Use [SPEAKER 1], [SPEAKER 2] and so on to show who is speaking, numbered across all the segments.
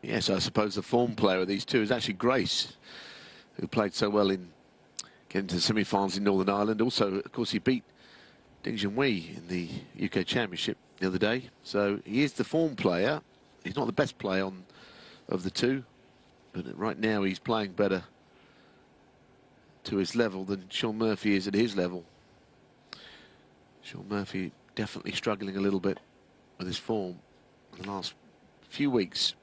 [SPEAKER 1] Yes, I suppose the form player of these two is actually Grace, who played so well in getting to the semi-finals in Northern Ireland. Also, of course, he beat Ding Junhui in the UK Championship the other day. So he is the form player. He's not the best player of the two, but right now he's playing better to his level than Shaun Murphy is at his level. Shaun Murphy definitely struggling a little bit with his form in the last few weeks.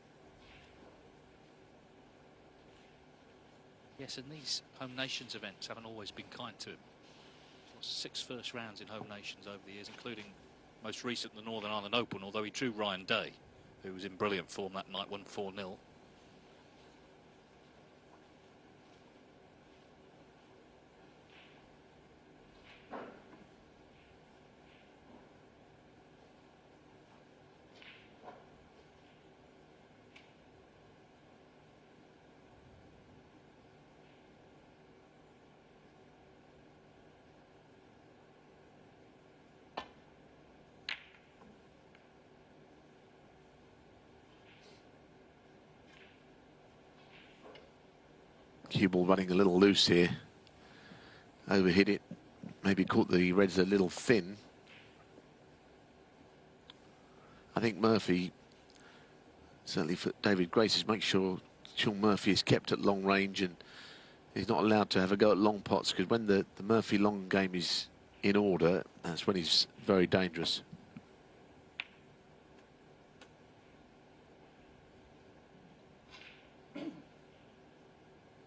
[SPEAKER 2] Yes, and these Home Nations events haven't always been kind to him. 6 first rounds in Home Nations over the years, including most recent the Northern Ireland Open, although he drew Ryan Day, who was in brilliant form that night, won 4-0.
[SPEAKER 1] Cue ball running a little loose here. Overhit it. Maybe caught the reds a little thin. I think Murphy, certainly for David Grace, is make sure Shaun Murphy is kept at long range and he's not allowed to have a go at long pots, because when the Murphy long game is in order, that's when he's very dangerous.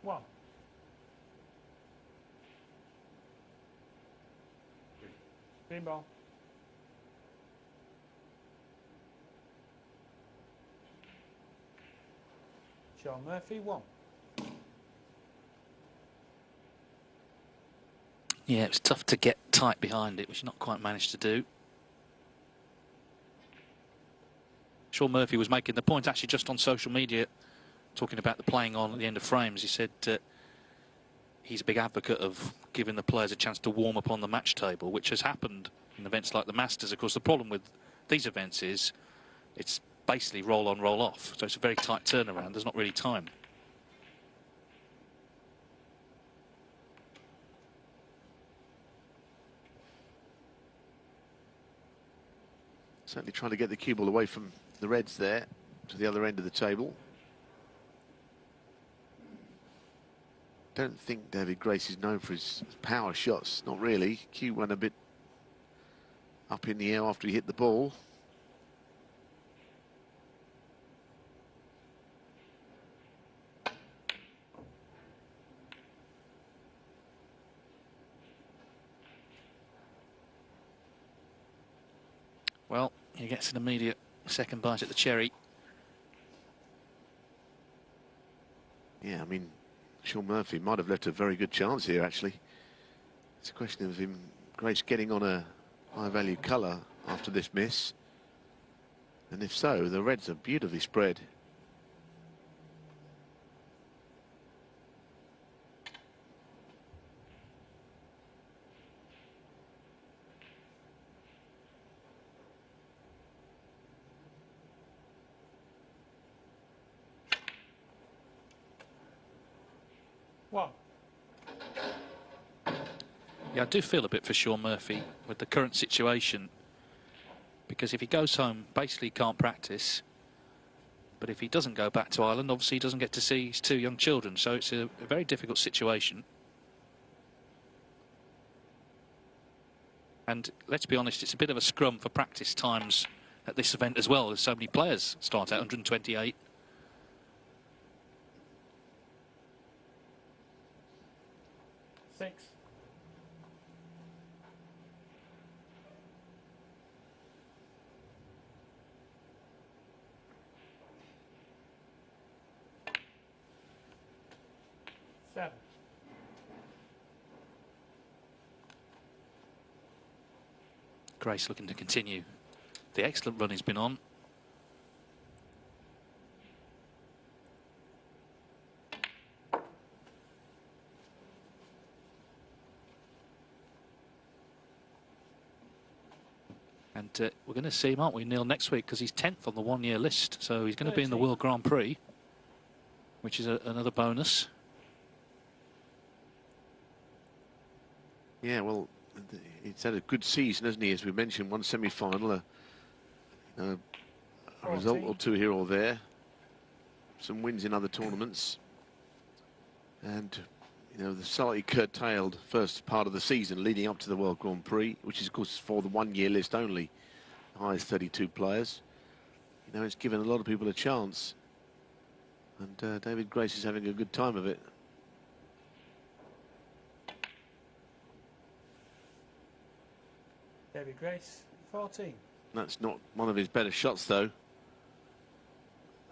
[SPEAKER 3] One. Green ball. Shaun Murphy, 1.
[SPEAKER 2] Yeah, it was tough to get tight behind it, which he not quite managed to do. Shaun Murphy was making the point actually just on social media, talking about the playing on at the end of frames. He said he's a big advocate of giving the players a chance to warm up on the match table, which has happened in events like the Masters. Of course, the problem with these events is it's basically roll on, roll off. So it's a very tight turnaround. There's not really time.
[SPEAKER 1] Certainly trying to get the cue ball away from the reds there to the other end of the table. Don't think David Grace is known for his power shots. Not really. Cue went a bit up in the air after he hit the ball.
[SPEAKER 2] Well, he gets an immediate second bite at the cherry.
[SPEAKER 1] Yeah, I mean, Shaun Murphy might have left a very good chance here, actually. It's a question of him, Grace, getting on a high-value colour after this miss. And if so, the reds are beautifully spread.
[SPEAKER 3] One.
[SPEAKER 2] Yeah, I do feel a bit for Shaun Murphy with the current situation, because if he goes home, basically he can't practice. But if he doesn't go back to Ireland, obviously he doesn't get to see his 2 young children. So it's a very difficult situation. And let's be honest, it's a bit of a scrum for practice times at this event as well. There's so many players start out 128.
[SPEAKER 3] Six. Seven.
[SPEAKER 2] Grace looking to continue the excellent run he's been on. And we're going to see him, aren't we, Neil, next week, because he's 10th on the one-year list. So he's going to be in the
[SPEAKER 3] 13th.
[SPEAKER 2] World Grand Prix, which is another bonus.
[SPEAKER 1] Yeah, well, he's had a good season, hasn't he? As we mentioned, one semi-final, a result or two here or there, some wins in other tournaments, and the slightly curtailed first part of the season leading up to the World Grand Prix, which is of course for the one-year list only, the highest 32 players. It's given a lot of people a chance, and David Grace is having a good time of it.
[SPEAKER 3] David Grace, 14.
[SPEAKER 1] That's not one of his better shots, though.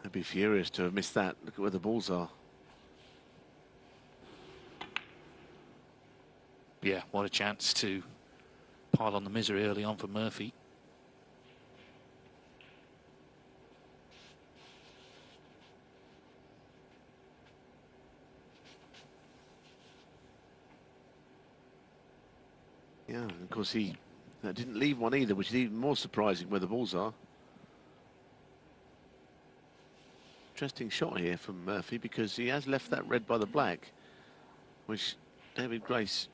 [SPEAKER 1] I'd be furious to have missed that. Look at where the balls are.
[SPEAKER 2] Yeah, what a chance to pile on the misery early on for Murphy.
[SPEAKER 1] Yeah, and of course he didn't leave one either, which is even more surprising where the balls are. Interesting shot here from Murphy, because he has left that red by the black, which David Grace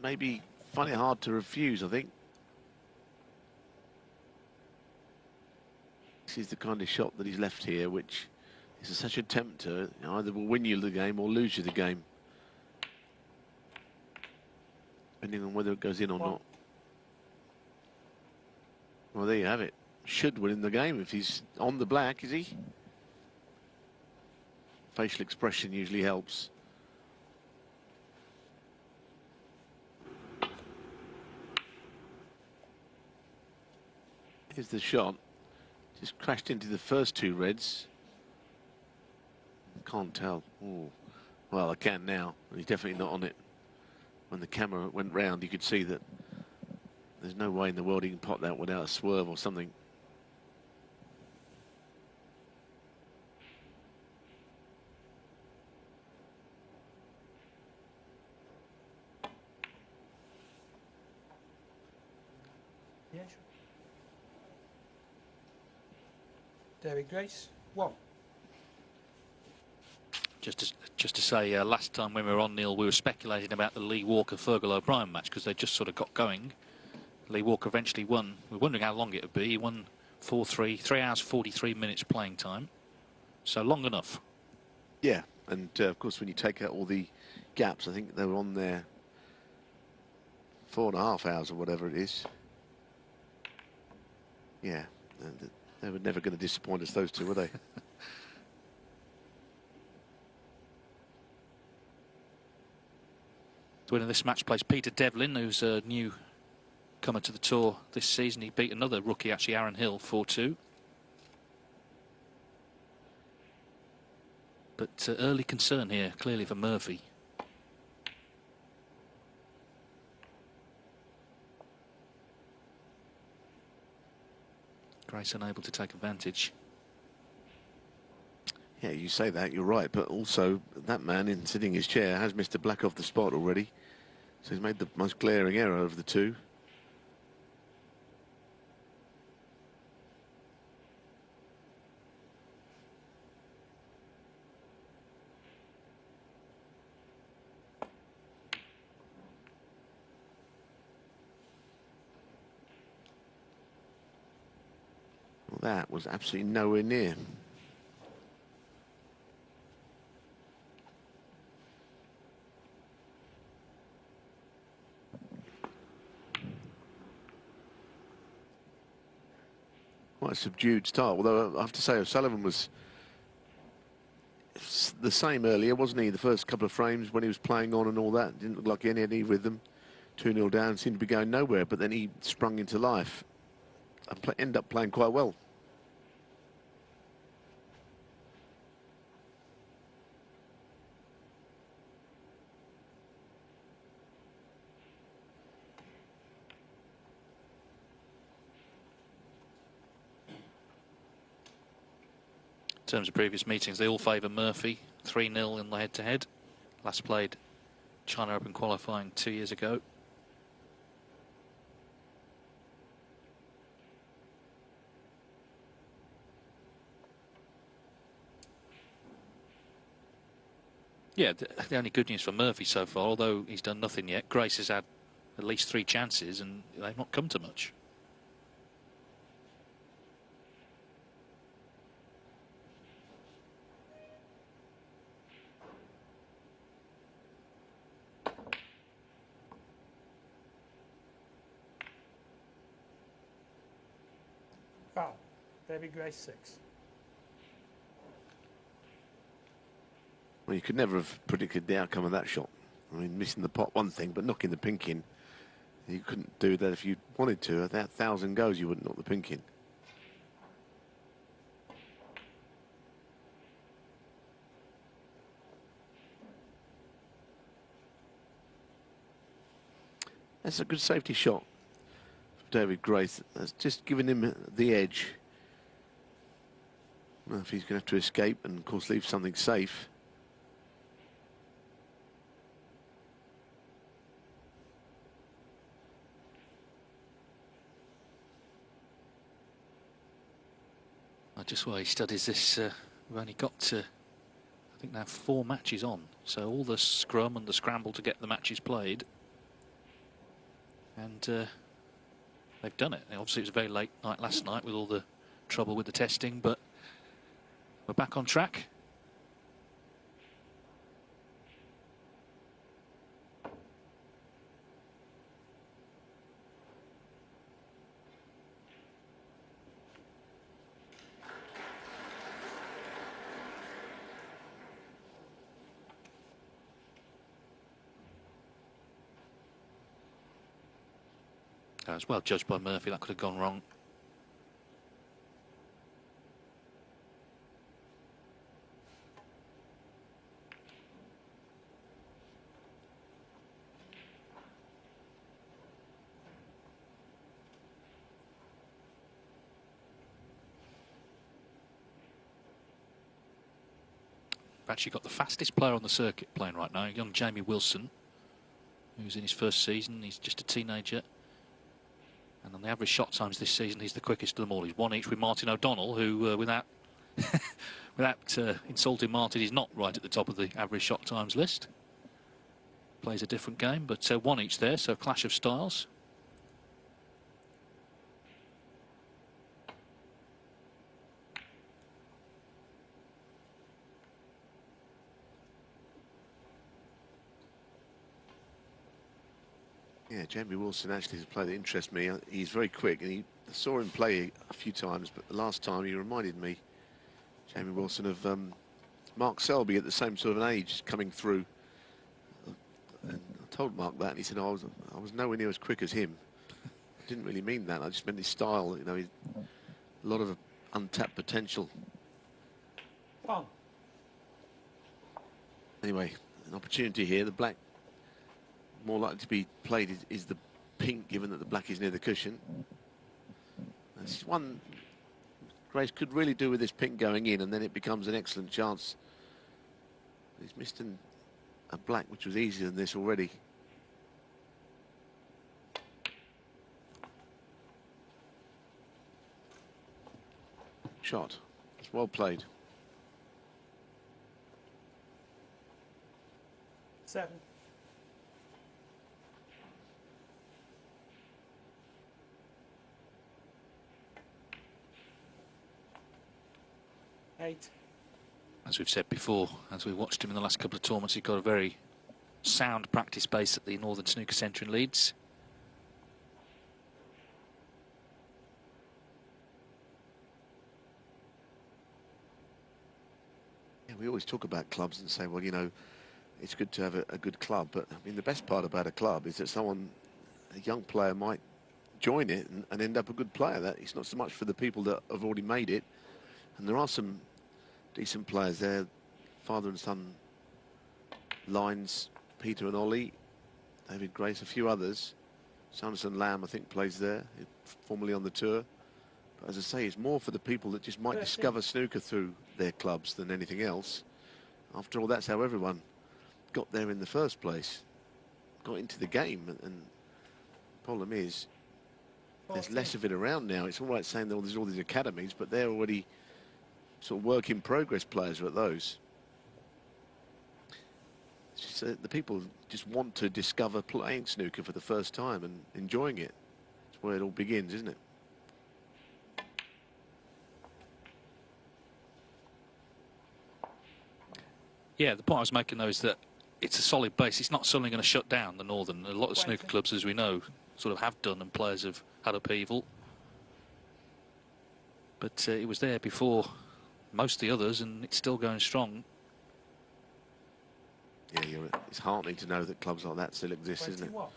[SPEAKER 1] maybe find it hard to refuse, I think. This is the kind of shot that he's left here, which is such a tempter. Either will win you the game or lose you the game, depending on whether it goes in or not. Well, there you have it. Should win the game if he's on the black, is he? Facial expression usually helps. Here's the shot. Just crashed into the first two reds. Can't tell. Ooh. Well, I can now. He's definitely not on it. When the camera went round, you could see that there's no way in the world he can pop that without a swerve or something.
[SPEAKER 3] Yeah, sure. David Grace, 1.
[SPEAKER 2] Just to say, last time when we were on, Neil, we were speculating about the Lee Walker-Fergal O'Brien match, because they just sort of got going. Lee Walker eventually won. We were wondering how long it would be. He won 4-3, 3 hours 43 minutes playing time. So long enough.
[SPEAKER 1] Yeah, and of course when you take out all the gaps, I think they were on there 4.5 hours or whatever it is. Yeah, they were never going to disappoint us, those two, were they?
[SPEAKER 2] Winning this match plays Peter Devlin, who's a new comer to the tour this season. He beat another rookie, actually, Aaron Hill, 4-2. But early concern here, clearly, for Murphy. Grace unable to take advantage.
[SPEAKER 1] Yeah, you say that, you're right, but also that man in sitting in his chair has Mr. Black off the spot already. So he's made the most glaring error of the two. Well, that was absolutely nowhere near. Quite a subdued start, although I have to say O'Sullivan was the same earlier, wasn't he? The first couple of frames when he was playing on and all that, didn't look like he had any rhythm. 2-0 down, seemed to be going nowhere, but then he sprung into life and ended up playing quite well.
[SPEAKER 2] In terms of previous meetings, they all favour Murphy. 3-0 in the head-to-head. Last played China Open qualifying 2 years ago. Yeah, the only good news for Murphy so far, although he's done nothing yet, Grace has had at least 3 chances and they've not come to much.
[SPEAKER 3] Foul. David Grace 6.
[SPEAKER 1] Well, you could never have predicted the outcome of that shot. I mean, missing the pot, one thing, but knocking the pink in, you couldn't do that if you wanted to. At that 1,000 goes, you wouldn't knock the pink in. That's a good safety shot for David Grace. That's just giving him the edge. Well, if he's going to have to escape and, of course, leave something safe.
[SPEAKER 2] Just while he studies this, we've only got to, I think, now 4 matches on. So all the scrum and the scramble to get the matches played. And they've done it. Obviously, it was a very late night last night with all the trouble with the testing, but we're back on track. That was well judged by Murphy. That could have gone wrong. We've actually got the fastest player on the circuit playing right now, young Jamie Wilson, who's in his first season. He's just a teenager. And on the average shot times this season, he's the quickest of them all. He's 1 each with Martin O'Donnell, who, without insulting Martin, is not right at the top of the average shot times list. Plays a different game, but 1 each there, so a clash of styles.
[SPEAKER 1] Yeah, Jamie Wilson actually is a player that interests me. He's very quick, and I saw him play a few times, but the last time he reminded me, Jamie Wilson, of Mark Selby at the same sort of an age coming through. And I told Mark that, and he said, oh, I was nowhere near as quick as him. I didn't really mean that. I just meant his style. You know, he's a lot of untapped potential.
[SPEAKER 3] Fun.
[SPEAKER 1] Anyway, an opportunity here. The black more likely to be played is the pink, given that the black is near the cushion. That's one Grace could really do with this pink going in, and then it becomes an excellent chance. He's missed a black which was easier than this already. Shot. It's well played.
[SPEAKER 3] 7. Eight.
[SPEAKER 2] As we've said before, as we watched him in the last couple of tournaments, he's got a very sound practice base at the Northern Snooker Centre in Leeds.
[SPEAKER 1] Yeah, we always talk about clubs and say, well, you know, it's good to have a good club, but I mean, the best part about a club is that a young player might join it and end up a good player. That it's not so much for the people that have already made it, and there are some decent players there, father and son lines, Peter and Ollie, David Grace, a few others. Sanderson Lamb, I think, plays there, formerly on the tour. But as I say, it's more for the people that just might discover snooker through their clubs than anything else. After all, that's how everyone got there in the first place, got into the game, and the problem is there's less of it around now. It's all right saying that there's all these academies, but they're already sort of work in progress players are at those. It's the people just want to discover playing snooker for the first time and enjoying it. It's where it all begins, isn't it?
[SPEAKER 2] Yeah, the point I was making, though, is that it's a solid base. It's not suddenly going to shut down the Northern. A lot of snooker clubs, as we know, sort of have done, and players have had upheaval. But it was there before most of the others, and it's still going strong.
[SPEAKER 1] Yeah, it's heartening to know that clubs like that still exist, isn't it?
[SPEAKER 2] Well,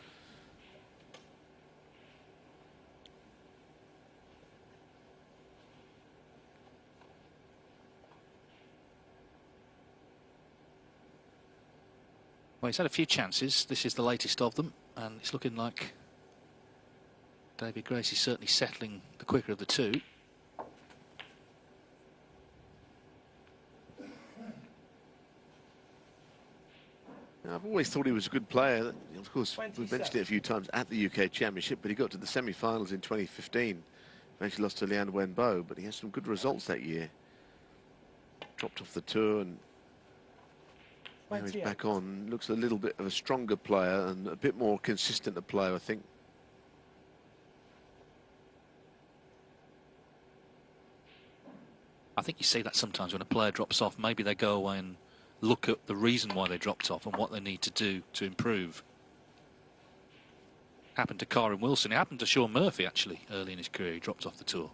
[SPEAKER 2] he's had a few chances. This is the latest of them, and it's looking like David Grace is certainly settling the quicker of the two.
[SPEAKER 1] I've always thought he was a good player. Of course, we've mentioned it a few times at the UK Championship, but he got to the semi-finals in 2015. Eventually lost to Lian Wenbo, but he had some good results that year. Dropped off the tour, and now he's back on. Looks a little bit of a stronger player and a bit more consistent a player, I think.
[SPEAKER 2] I think you see that sometimes when a player drops off. Maybe they go away and look at the reason why they dropped off and what they need to do to improve. Happened to Karen Wilson. It happened to Shaun Murphy, actually, early in his career. He dropped off the tour.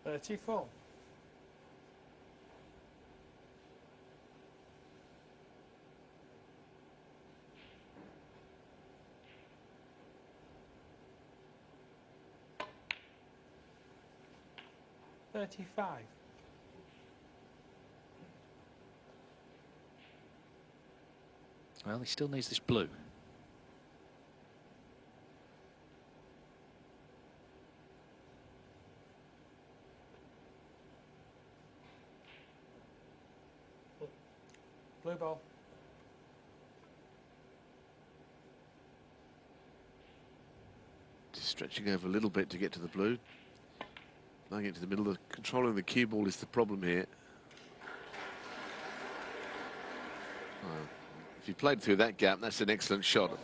[SPEAKER 3] 34. $35.
[SPEAKER 2] Well, he still needs this blue.
[SPEAKER 3] Blue ball.
[SPEAKER 1] Just stretching over a little bit to get to the blue. Playing it to the middle. Controlling the cue ball is the problem here. If he played through that gap, that's an excellent shot.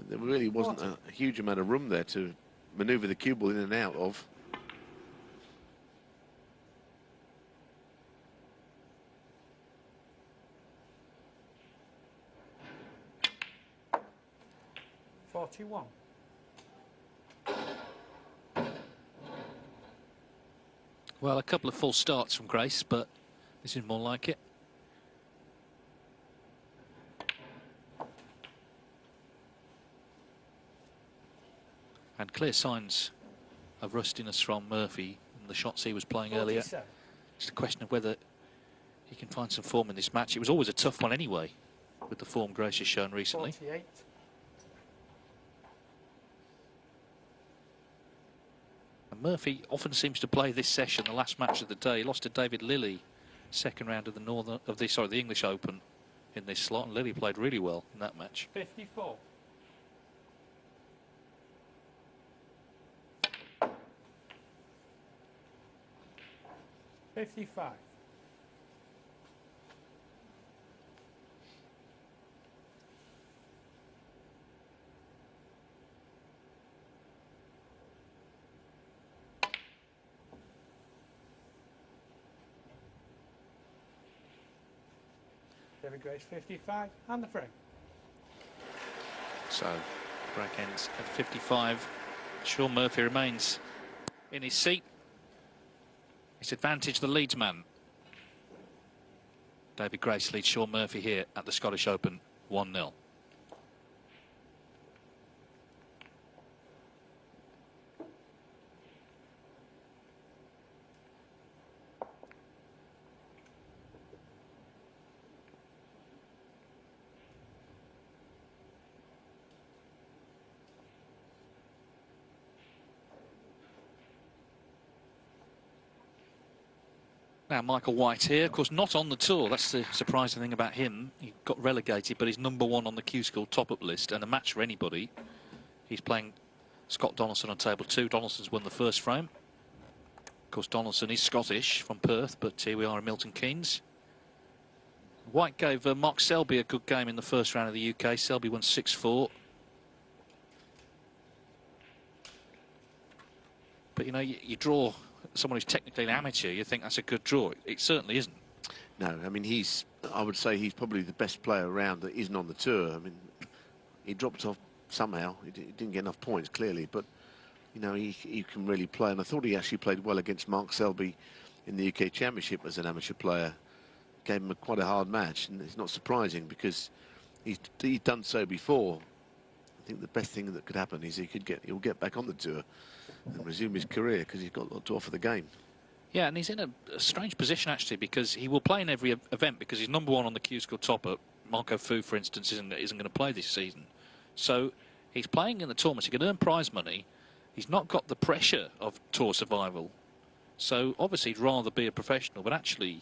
[SPEAKER 1] There really wasn't a huge amount of room there to manoeuvre the cue ball in and out of.
[SPEAKER 3] $41.
[SPEAKER 2] Well, a couple of false starts from Grace, but this is more like it. And clear signs of rustiness from Murphy in the shots he was playing
[SPEAKER 3] 47.
[SPEAKER 2] earlier. It's a question of whether he can find some form in this match. It was always a tough one anyway, with the form Grace has shown recently.
[SPEAKER 3] 48.
[SPEAKER 2] And Murphy often seems to play this session, the last match of the day. He lost to David Lilly, second round of the English Open in this slot, and Lilly played really well in that match.
[SPEAKER 3] 54. $55. David Grace 55 and the frame.
[SPEAKER 2] So break ends at 55. Shaun Murphy remains in his seat. His advantage, the leads man. David Grace leads Shaun Murphy here at the Scottish Open 1-0. Now Michael White here, of course not on the tour. That's the surprising thing about him. He got relegated, but he's #1 on the Q-School top-up list, and a match for anybody. He's playing Scott Donaldson on table 2. Donaldson's won the first frame. Of course Donaldson is Scottish from Perth, but here we are in Milton Keynes. White gave Mark Selby a good game in the first round of the UK. Selby won 6-4. But, you know, you draw someone who's technically an amateur, you think that's a good draw. It certainly isn't.
[SPEAKER 1] No, I mean, I would say he's probably the best player around that isn't on the tour. I mean, he dropped off somehow. He didn't get enough points, clearly, but, you know, he can really play. And I thought he actually played well against Mark Selby in the UK Championship as an amateur player. Gave him quite a hard match, and it's not surprising because he's done so before. I think the best thing that could happen is he'll get back on the tour and resume his career because he's got a lot to offer the game.
[SPEAKER 2] Yeah, and he's in a strange position, actually, because he will play in every event because he's #1 on the Q-School top-up. Marco Fu, for instance, isn't going to play this season. So he's playing in the tournaments. He can earn prize money. He's not got the pressure of tour survival. So obviously he'd rather be a professional, but actually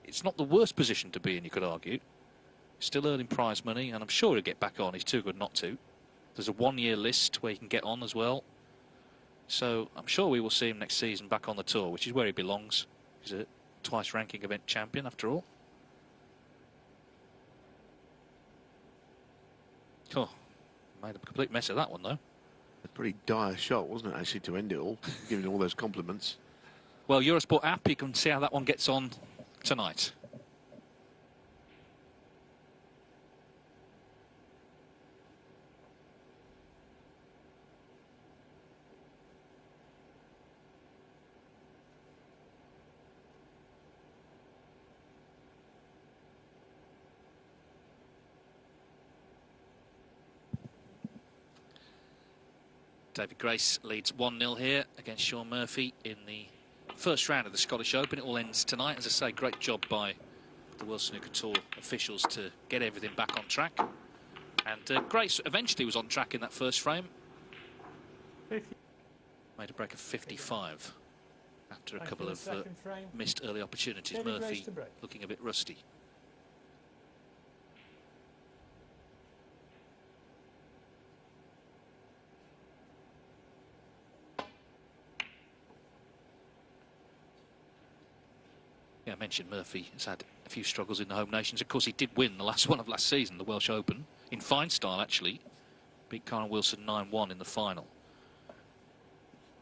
[SPEAKER 2] it's not the worst position to be in, you could argue. He's still earning prize money, and I'm sure he'll get back on. He's too good not to. There's a one-year list where he can get on as well. So I'm sure we will see him next season back on the tour, which is where he belongs. He's a twice ranking event champion, after all. Oh, made a complete mess of that one, though.
[SPEAKER 1] A pretty dire shot, wasn't it, actually, to end it all, giving all those compliments.
[SPEAKER 2] Well, Eurosport app, you can see how that one gets on tonight. David Grace leads 1-0 here against Shaun Murphy in the first round of the Scottish Open. It all ends tonight. As I say, great job by the World Snooker Tour officials to get everything back on track. And Grace eventually was on track in that first frame.
[SPEAKER 3] 50.
[SPEAKER 2] Made a break of 55 after a
[SPEAKER 3] Thanks
[SPEAKER 2] couple
[SPEAKER 3] for
[SPEAKER 2] of
[SPEAKER 3] the second frame.
[SPEAKER 2] missed early opportunities.
[SPEAKER 3] David Grace
[SPEAKER 2] Murphy
[SPEAKER 3] to break.
[SPEAKER 2] looking a bit rusty. Yeah, I mentioned Murphy has had a few struggles in the home nations. Of course, he did win the last one of last season, the Welsh Open, in fine style, actually. Beat Karen Wilson 9-1 in the final.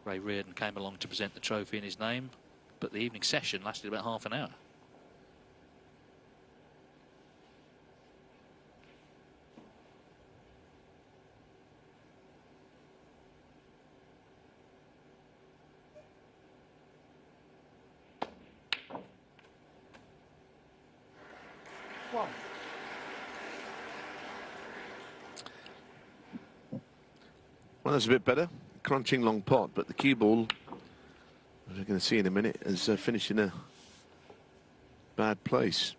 [SPEAKER 2] Ray Reardon came along to present the trophy in his name, but the evening session lasted about half an hour.
[SPEAKER 3] One.
[SPEAKER 1] Well, that's a bit better. Crunching long pot, but the cue ball, as we're going to see in a minute, has finished in a bad place.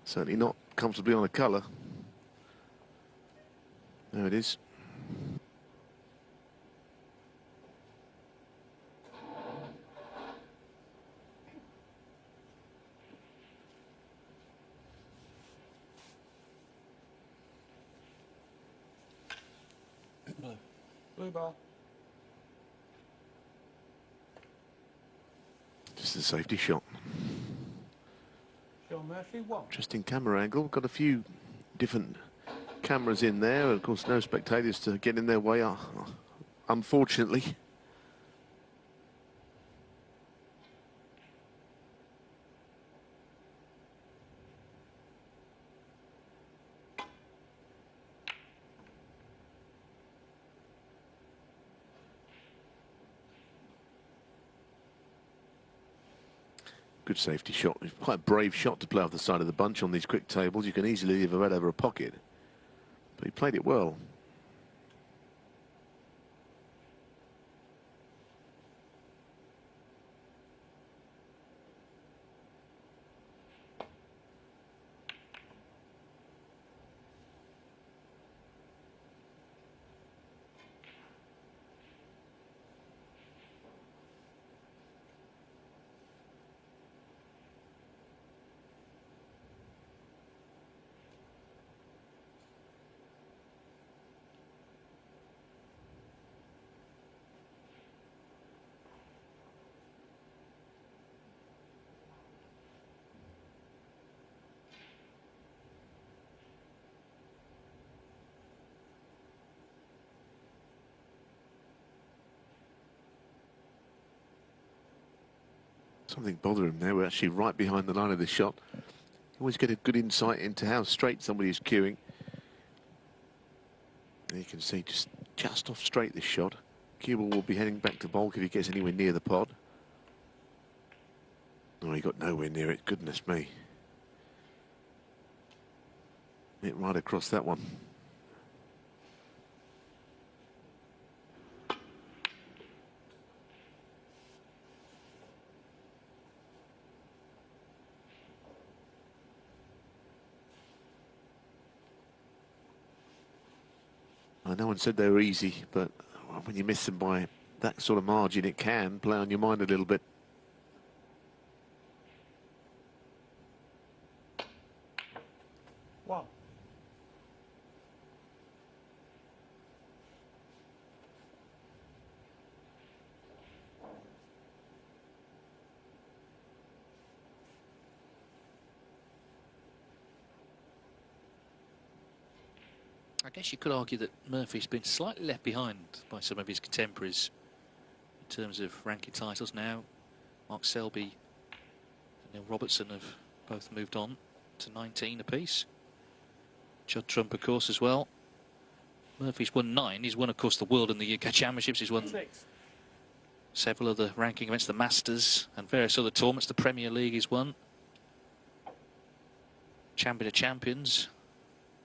[SPEAKER 1] Certainly not comfortably on a colour. There it is.
[SPEAKER 3] Blue ball.
[SPEAKER 1] Just a safety shot.
[SPEAKER 3] Shaun Murphy, 1.
[SPEAKER 1] Interesting camera angle. Got a few different cameras in there. Of course, no spectators to get in their way, unfortunately. Good safety shot. Quite a brave shot to play off the side of the bunch on these quick tables. You can easily leave a red over a pocket. But he played it well. Something bothered him there. We're actually right behind the line of this shot. You always get a good insight into how straight somebody's cueing. And you can see just off straight this shot. Cue ball will be heading back to bulk if he gets anywhere near the pod. Oh, he got nowhere near it. Goodness me. Hit right across that one. No one said they were easy, but when you miss them by that sort of margin, it can play on your mind a little bit.
[SPEAKER 3] One.
[SPEAKER 2] I guess you could argue that Murphy's been slightly left behind by some of his contemporaries in terms of ranking titles now. Mark Selby and Neil Robertson have both moved on to 19 apiece. Judd Trump, of course, as well. Murphy's won 9. He's won, of course, the World and the UK Championships. He's won
[SPEAKER 3] 6.
[SPEAKER 2] several other ranking events, the Masters and various other tournaments. The Premier League he's won. Champion of Champions.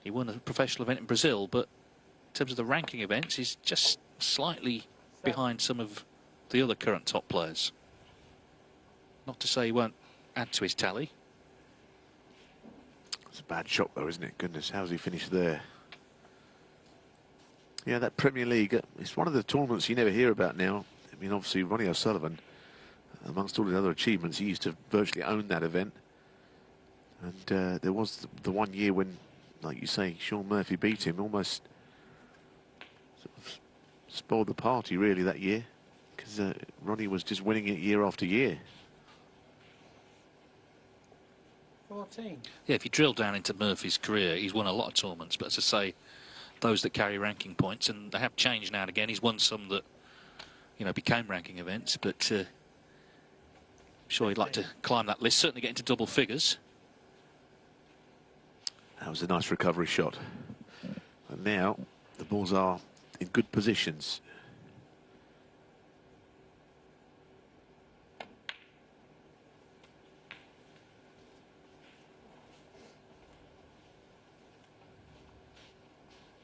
[SPEAKER 2] He won a professional event in Brazil, but in terms of the ranking events, he's just slightly behind some of the other current top players. Not to say he won't add to his tally.
[SPEAKER 1] It's a bad shot, though, isn't it? Goodness, how's he finished there? Yeah, that Premier League, it's one of the tournaments you never hear about now. I mean, obviously, Ronnie O'Sullivan, amongst all his other achievements, he used to virtually own that event. And there was the one year when, like you say, Shaun Murphy beat him, almost sort of spoiled the party, really, that year. Because Ronnie was just winning it year after year.
[SPEAKER 3] 14.
[SPEAKER 2] Yeah, if you drill down into Murphy's career, he's won a lot of tournaments, but as I say, those that carry ranking points, and they have changed now and again. He's won some that, you know, became ranking events, but I'm sure he'd like to climb that list, certainly get into double figures.
[SPEAKER 1] That was a nice recovery shot. And now the balls are in good positions.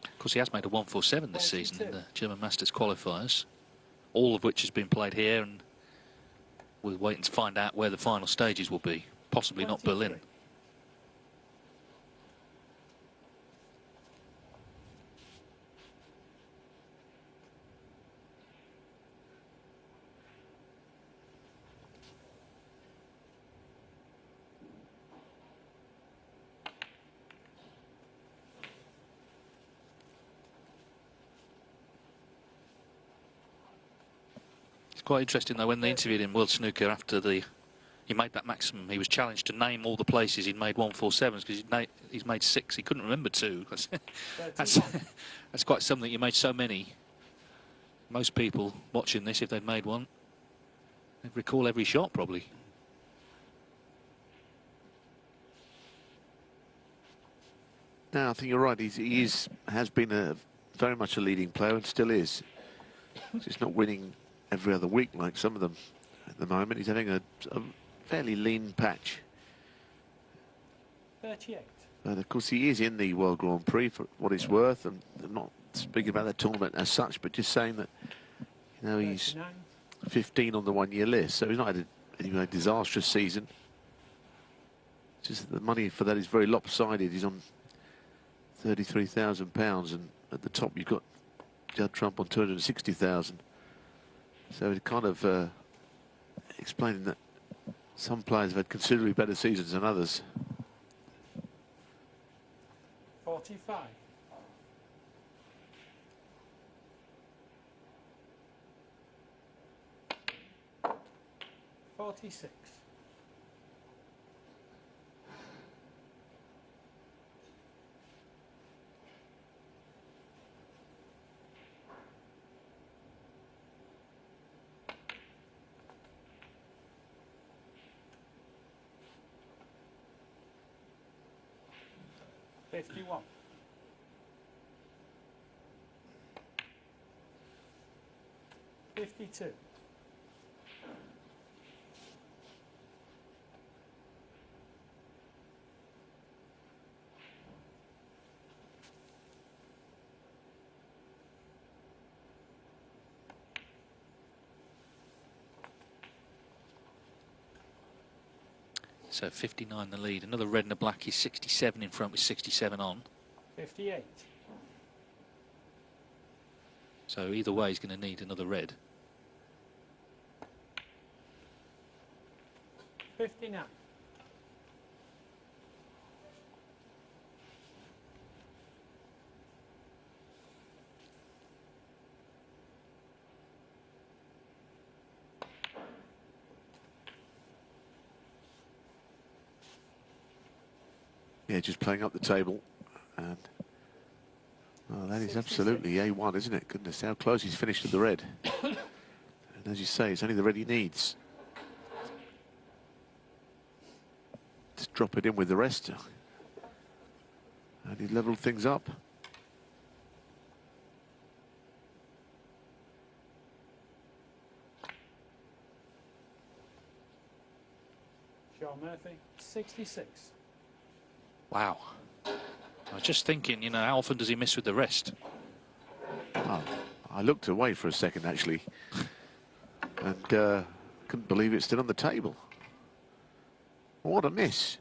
[SPEAKER 2] Of course, he has made a 147 this season in the German Masters qualifiers, all of which has been played here, and we're waiting to find out where the final stages will be. Possibly not Berlin. It's quite interesting, though, when they interviewed him, World Snooker, after he made that maximum, he was challenged to name all the places he'd made 147s, because he's made 6. He couldn't remember 2. That's quite something. You made so many. Most people watching this, if they'd made one, they'd recall every shot, probably.
[SPEAKER 1] No, I think you're right. He has been very much a leading player and still is. Just not winning every other week like some of them at the moment. He's having a fairly lean patch.
[SPEAKER 3] 38.
[SPEAKER 1] But of course he is in the World Grand Prix for what it's worth, and I'm not speaking about that tournament as such, but just saying that, you know, he's
[SPEAKER 3] 39.
[SPEAKER 1] 15 on the one-year list, so he's not had a disastrous season. It's just that the money for that is very lopsided. He's on £33,000, and at the top you've got Judd Trump on 260,000. So it kind of explaining that some players have had considerably better seasons than others.
[SPEAKER 3] 45. 46. 51. $52.
[SPEAKER 2] So 59 the lead. Another red and a black. He's 67 in front with 67 on.
[SPEAKER 3] 58.
[SPEAKER 2] So either way, he's going to need another red.
[SPEAKER 3] 59.
[SPEAKER 1] Yeah, just playing up the table. And oh, that is absolutely A1, isn't it? Goodness, how close he's finished to the red. And as you say, it's only the red he needs. Just drop it in with the rest. And he levelled things up.
[SPEAKER 3] Shaun Murphy, 66.
[SPEAKER 2] Wow. I was just thinking, you know, how often does he miss with the rest?
[SPEAKER 1] Oh, I looked away for a second, actually. And couldn't believe it's still on the table. What a miss.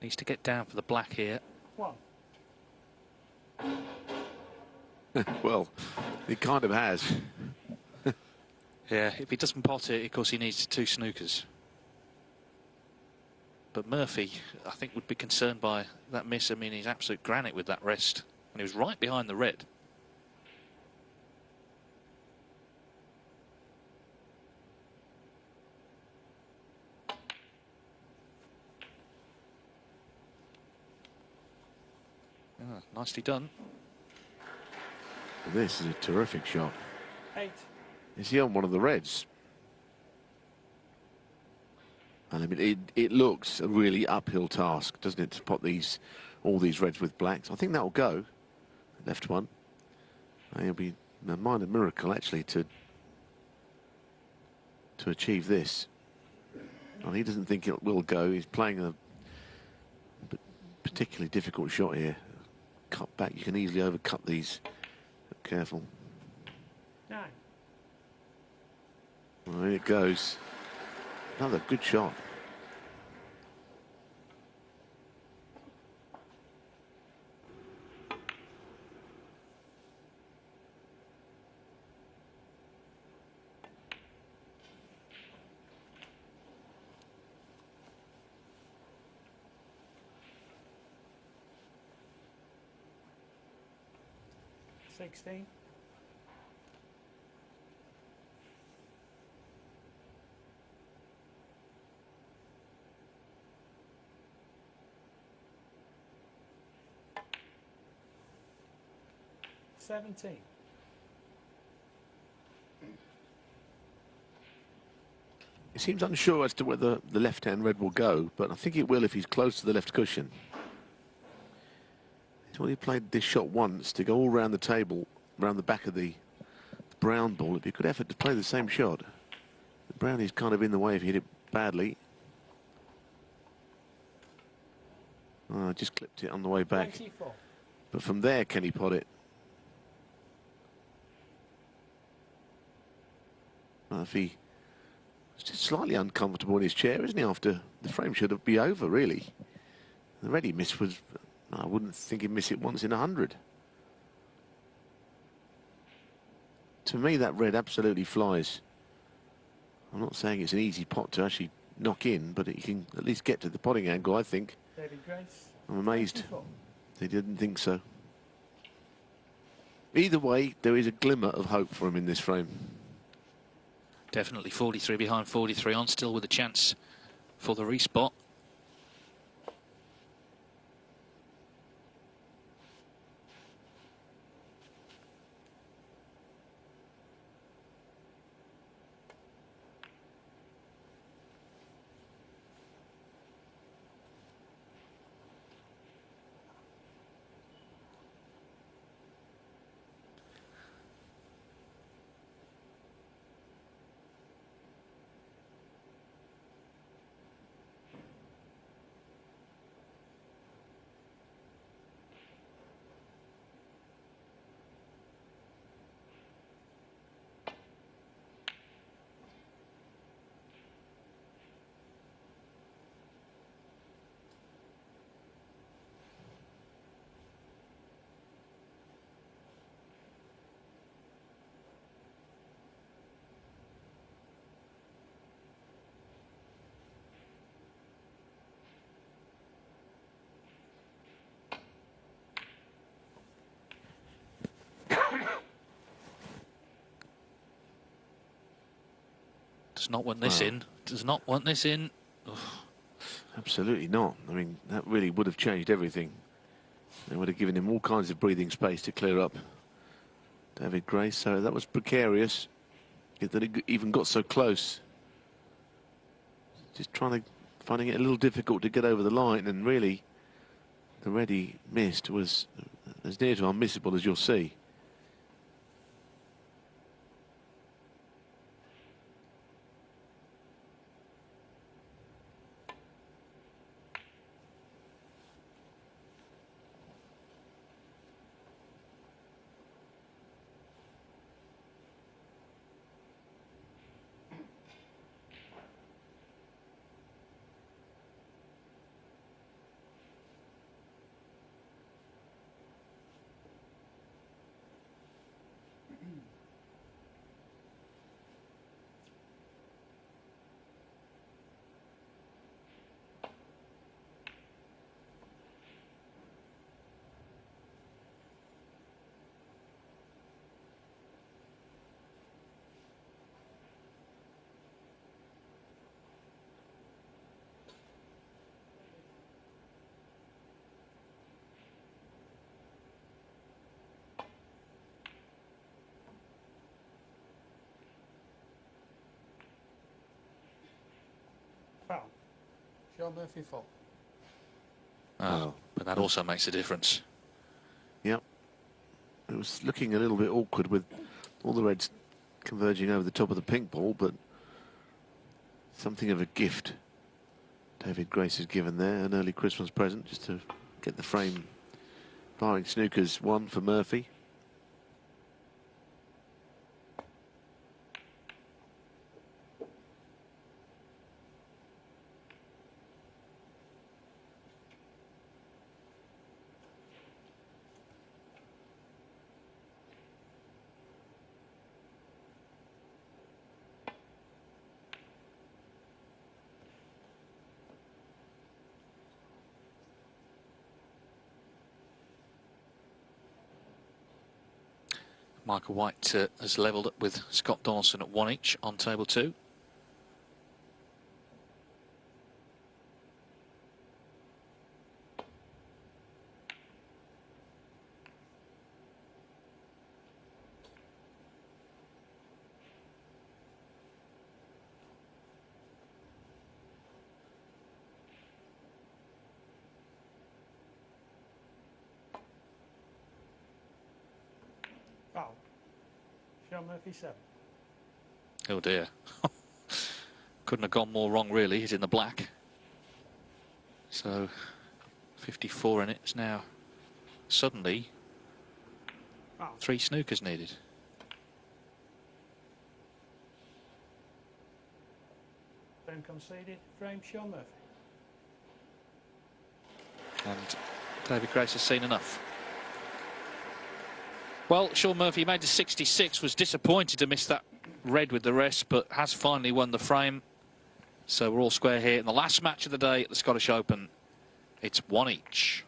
[SPEAKER 2] Needs to get down for the black here.
[SPEAKER 3] 1.
[SPEAKER 1] Well, he kind of has.
[SPEAKER 2] Yeah, if he doesn't pot it, of course he needs 2 snookers. But Murphy, I think, would be concerned by that miss. I mean, he's absolute granite with that rest. And he was right behind the red. Ah, nicely done.
[SPEAKER 1] This is a terrific shot.
[SPEAKER 3] 8.
[SPEAKER 1] Is he on one of the reds? And I mean, it looks a really uphill task, doesn't it, to pot all these reds with blacks. I think that'll go. Left one. It'll be a minor miracle, actually, to achieve this. And he doesn't think it will go. He's playing a particularly difficult shot here. Cut back. You can easily overcut these. Careful.
[SPEAKER 3] 9.
[SPEAKER 1] Well, in it goes. Another good shot.
[SPEAKER 3] $16. $17.
[SPEAKER 1] He seems unsure as to whether the left-hand red will go, but I think it will if he's close to the left cushion. He's already played this shot once to go all around the table, around the back of the brown ball. It'd be a good effort to play the same shot. The brown is kind of in the way if he hit it badly. Oh, I just clipped it on the way back.
[SPEAKER 3] 24.
[SPEAKER 1] But from there, can he pot it? Well, if he was just slightly uncomfortable in his chair, isn't he, after the frame should be over, really. The red he missed was, I wouldn't think he'd miss it once in 100. To me, that red absolutely flies. I'm not saying it's an easy pot to actually knock in, but it can at least get to the potting angle, I think.
[SPEAKER 3] David Grace.
[SPEAKER 1] I'm amazed
[SPEAKER 3] 24.
[SPEAKER 1] they didn't think so. Either way, there is a glimmer of hope for him in this frame.
[SPEAKER 2] Definitely 43 behind, 43 on, still with a chance for the respot. Does not want this in. Does not want this in. Ugh.
[SPEAKER 1] Absolutely not. I mean, that really would have changed everything. They would have given him all kinds of breathing space to clear up David Grace. So that was precarious. That it even got so close. Just finding it a little difficult to get over the line, and really the red he missed was as near to unmissable as you'll see.
[SPEAKER 3] Foul. Shaun Murphy fault.
[SPEAKER 2] Oh, but that also makes a difference.
[SPEAKER 1] Yep. It was looking a little bit awkward with all the reds converging over the top of the pink ball, but something of a gift David Grace has given there, an early Christmas present, just to get the frame firing. Snooker's one for Murphy.
[SPEAKER 2] Michael White has levelled up with Scott Donaldson at 1 each on table 2.
[SPEAKER 3] Foul. Shaun Murphy 7.
[SPEAKER 2] Oh dear. Couldn't have gone more wrong really. He's in the black. So 54 in it. It's now suddenly
[SPEAKER 3] Foul.
[SPEAKER 2] 3 snookers needed.
[SPEAKER 3] Frame conceded. Frame Shaun Murphy.
[SPEAKER 2] And David Grace has seen enough. Well, Shaun Murphy made the 66, was disappointed to miss that red with the rest, but has finally won the frame. So we're all square here in the last match of the day at the Scottish Open. It's 1 each.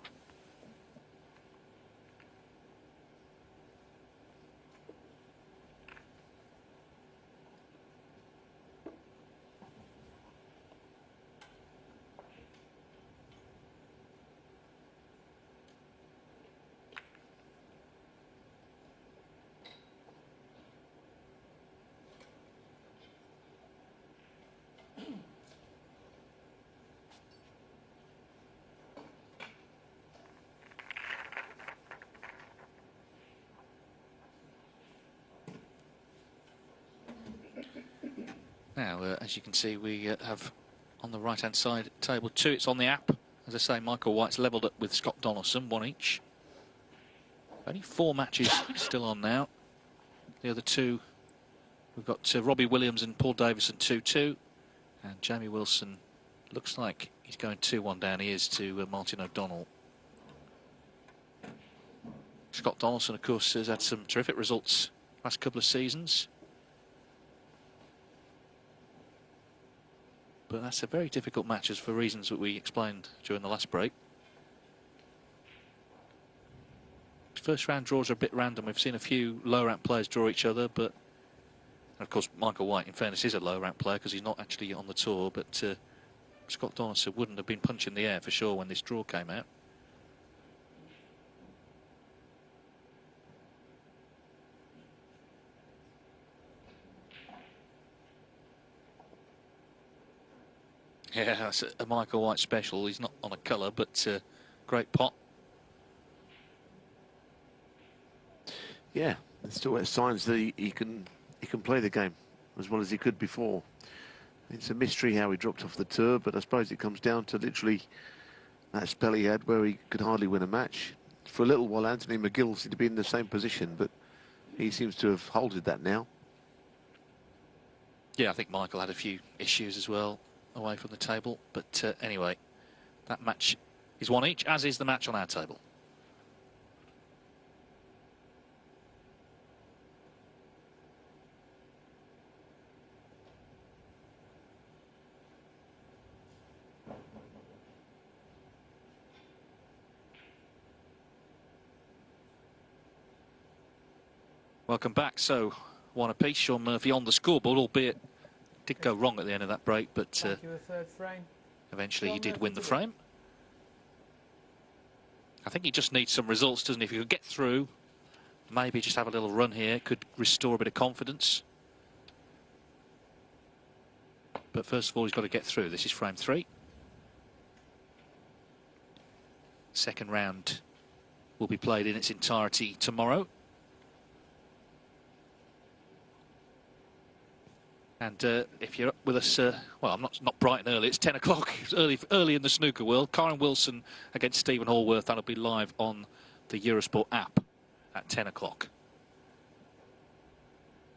[SPEAKER 2] Now, as you can see, we have on the right-hand side, table 2, it's on the app. As I say, Michael White's levelled up with Scott Donaldson, 1 each. Only 4 matches still on now. The other 2, we've got Robbie Williams and Paul Davison 2-2. And Jamie Wilson looks like he's going 2-1 down. He is to Martin O'Donnell. Scott Donaldson, of course, has had some terrific results last couple of seasons. But that's a very difficult match for reasons that we explained during the last break. First round draws are a bit random. We've seen a few low rank players draw each other, but And of course, Michael White, in fairness, is a low-ranked player because he's not actually on the tour, but Scott Donaldson wouldn't have been punching the air for sure when this draw came out. Yeah, that's a Michael White special. He's not on a colour, but great pot.
[SPEAKER 1] Yeah, there's still signs that he can play the game as well as he could before. It's a mystery how he dropped off the tour, but I suppose it comes down to literally that spell he had where he could hardly win a match. For a little while, Anthony McGill seemed to be in the same position, but he seems to have halted that now.
[SPEAKER 2] Yeah, I think Michael had a few issues as well away from the table. But anyway, that match is one each, as is the match on our table. Welcome back. So, one apiece. Shaun Murphy on the scoreboard, albeit did go wrong at the end of that break, but
[SPEAKER 3] Thank you, a third frame.
[SPEAKER 2] eventually he
[SPEAKER 3] Shaun
[SPEAKER 2] did
[SPEAKER 3] Murphy
[SPEAKER 2] win the
[SPEAKER 3] to
[SPEAKER 2] frame. I think he just needs some results, doesn't he? If he could get through, maybe just have a little run here, could restore a bit of confidence. But first of all, he's got to get through. This is frame 3. Second round will be played in its entirety tomorrow. And if you're up with us, well, I'm not bright and early. It's 10 o'clock. It's early in the snooker world. Karen Wilson against Stephen Hallworth. That'll be live on the Eurosport app at 10 o'clock.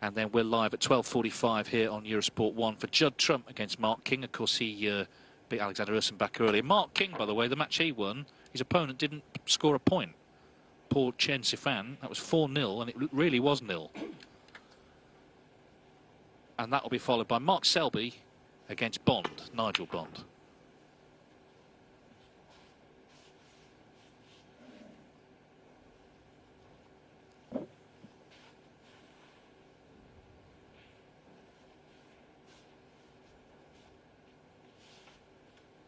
[SPEAKER 2] And then we're live at 12:45 here on Eurosport 1 for Judd Trump against Mark King. Of course, he beat Alexander Urson back earlier. Mark King, by the way, the match he won, his opponent didn't score a point. Poor Chen Sifan. That was 4-0, and it really was nil. And that will be followed by Mark Selby against Bond, Nigel Bond.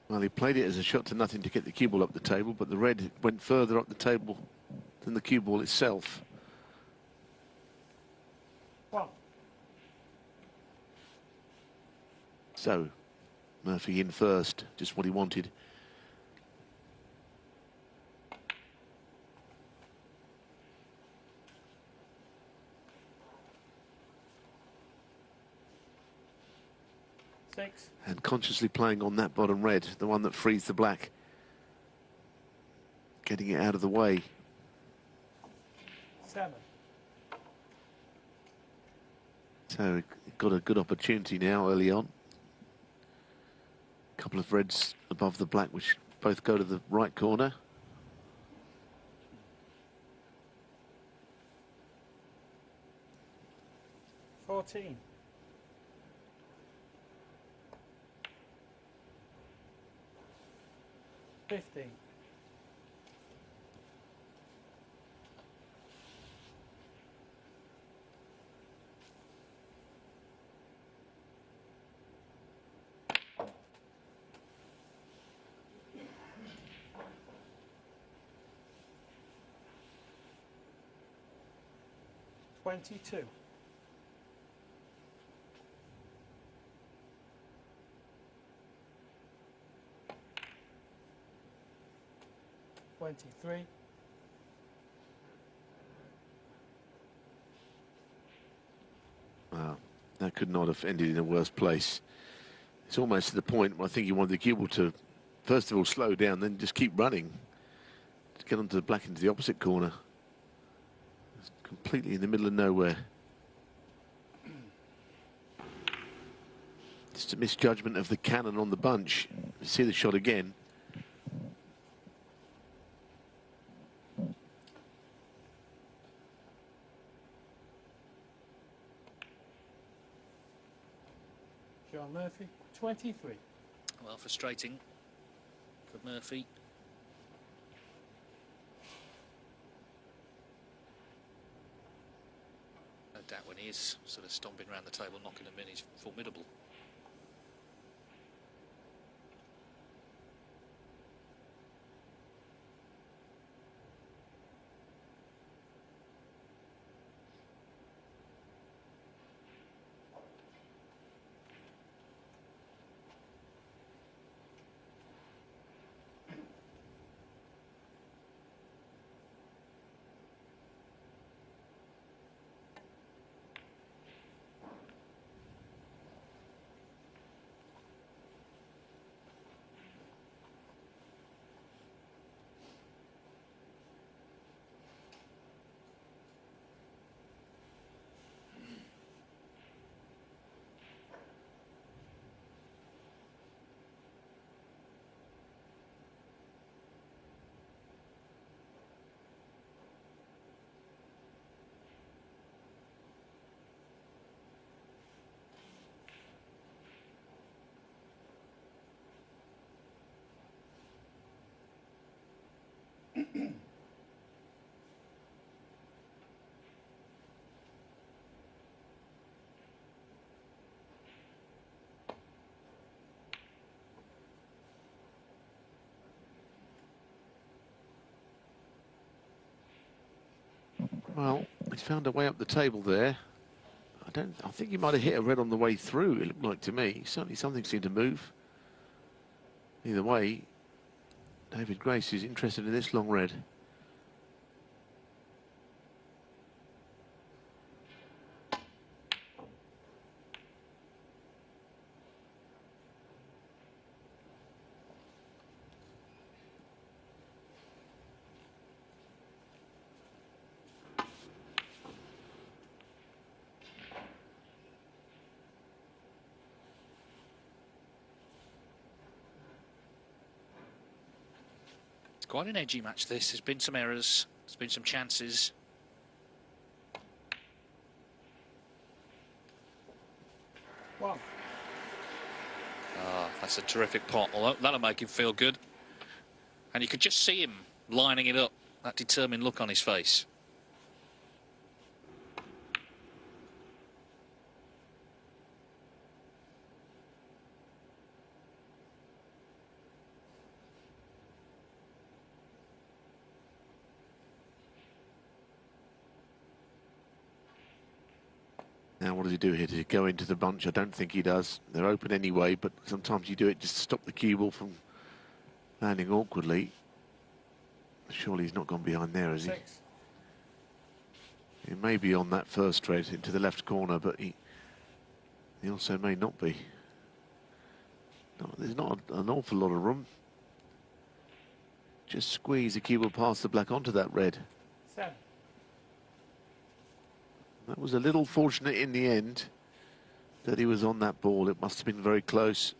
[SPEAKER 1] Well, he played it as a shot to nothing to get the cue ball up the table, but the red went further up the table than the cue ball itself.
[SPEAKER 3] Well,
[SPEAKER 1] So, Murphy in first, just what he wanted.
[SPEAKER 3] six,
[SPEAKER 1] And consciously playing on that bottom red, the one that frees the black. Getting it out of the way.
[SPEAKER 3] 7,
[SPEAKER 1] So, got a good opportunity now early on. Couple of reds above the black, which both go to the right corner.
[SPEAKER 3] $14. 15. 22. 23.
[SPEAKER 1] 'Wow, that could not have ended in a worse place. It's almost to the point where I think you want the cue ball to, first of all, slow down, then just keep running to get onto the black into the opposite corner. It's completely in the middle of nowhere. Just a misjudgment of the cannon on the bunch. You see the shot again.
[SPEAKER 3] Shaun Murphy, 23.
[SPEAKER 2] Well, frustrating for Murphy. That when he is sort of stomping around the table, knocking them in, he's formidable.
[SPEAKER 1] Well, he's found a way up the table there. I think he might have hit a red on the way through, it looked like to me. Certainly something seemed to move. Either way, David Grace is interested in this long red.
[SPEAKER 2] Quite an edgy match this. There's been some errors, there's been some chances.
[SPEAKER 3] One.
[SPEAKER 2] Ah, that's a terrific pot. Well, that'll make him feel good. And you could just see him lining it up, that determined look on his face.
[SPEAKER 1] Now what does he do here? Does he go into the bunch? I don't think he does. They're open anyway, but sometimes you do it just to stop the cue ball from landing awkwardly. Surely he's not gone behind there, has he?
[SPEAKER 3] Six.
[SPEAKER 1] He may be on that first red into the left corner, but he also may not be. No, there's not an awful lot of room. Just squeeze the cue ball past the black onto that red.
[SPEAKER 3] 7.
[SPEAKER 1] That was a little fortunate in the end that he was on that ball. It must have been very close.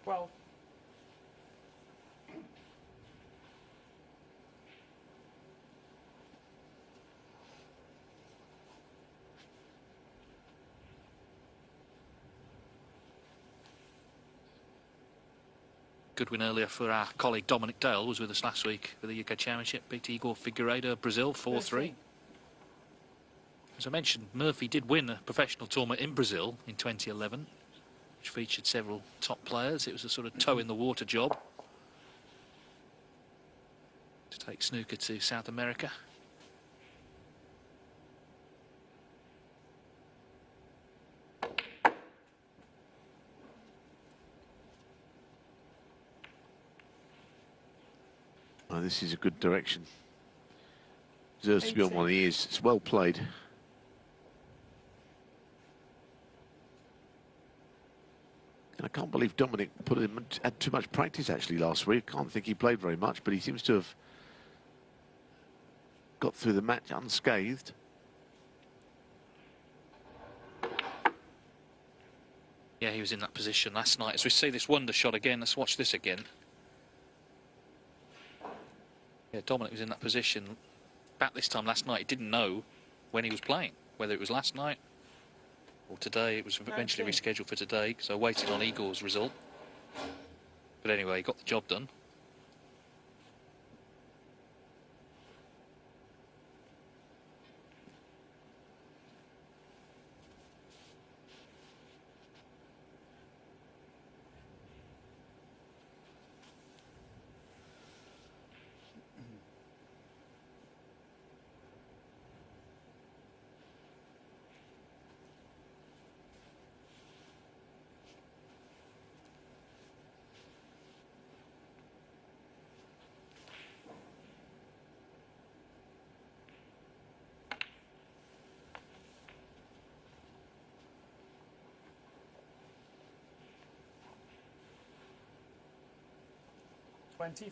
[SPEAKER 3] Well.
[SPEAKER 2] Good win earlier for our colleague Dominic Dale, was with us last week for the UK Championship. Beat Igor Figueiredo, Brazil, 4-3. As I mentioned, Murphy did win a professional tournament in Brazil in 2011, which featured several top players. It was a sort of toe-in-the-water job to take snooker to South America.
[SPEAKER 1] Oh, this is a good direction. Deserves to be on one he is. It's well played. And I can't believe Dominic had too much practice actually last week. I can't think he played very much, but he seems to have got through the match unscathed.
[SPEAKER 2] Yeah, he was in that position last night. As we see this wonder shot again, let's watch this again. Yeah, Dominic was in that position back this time last night, he didn't know when he was playing, whether it was last night or today. It was eventually rescheduled for today, so waiting on Igor's result. But anyway, he got the job done.
[SPEAKER 3] $25.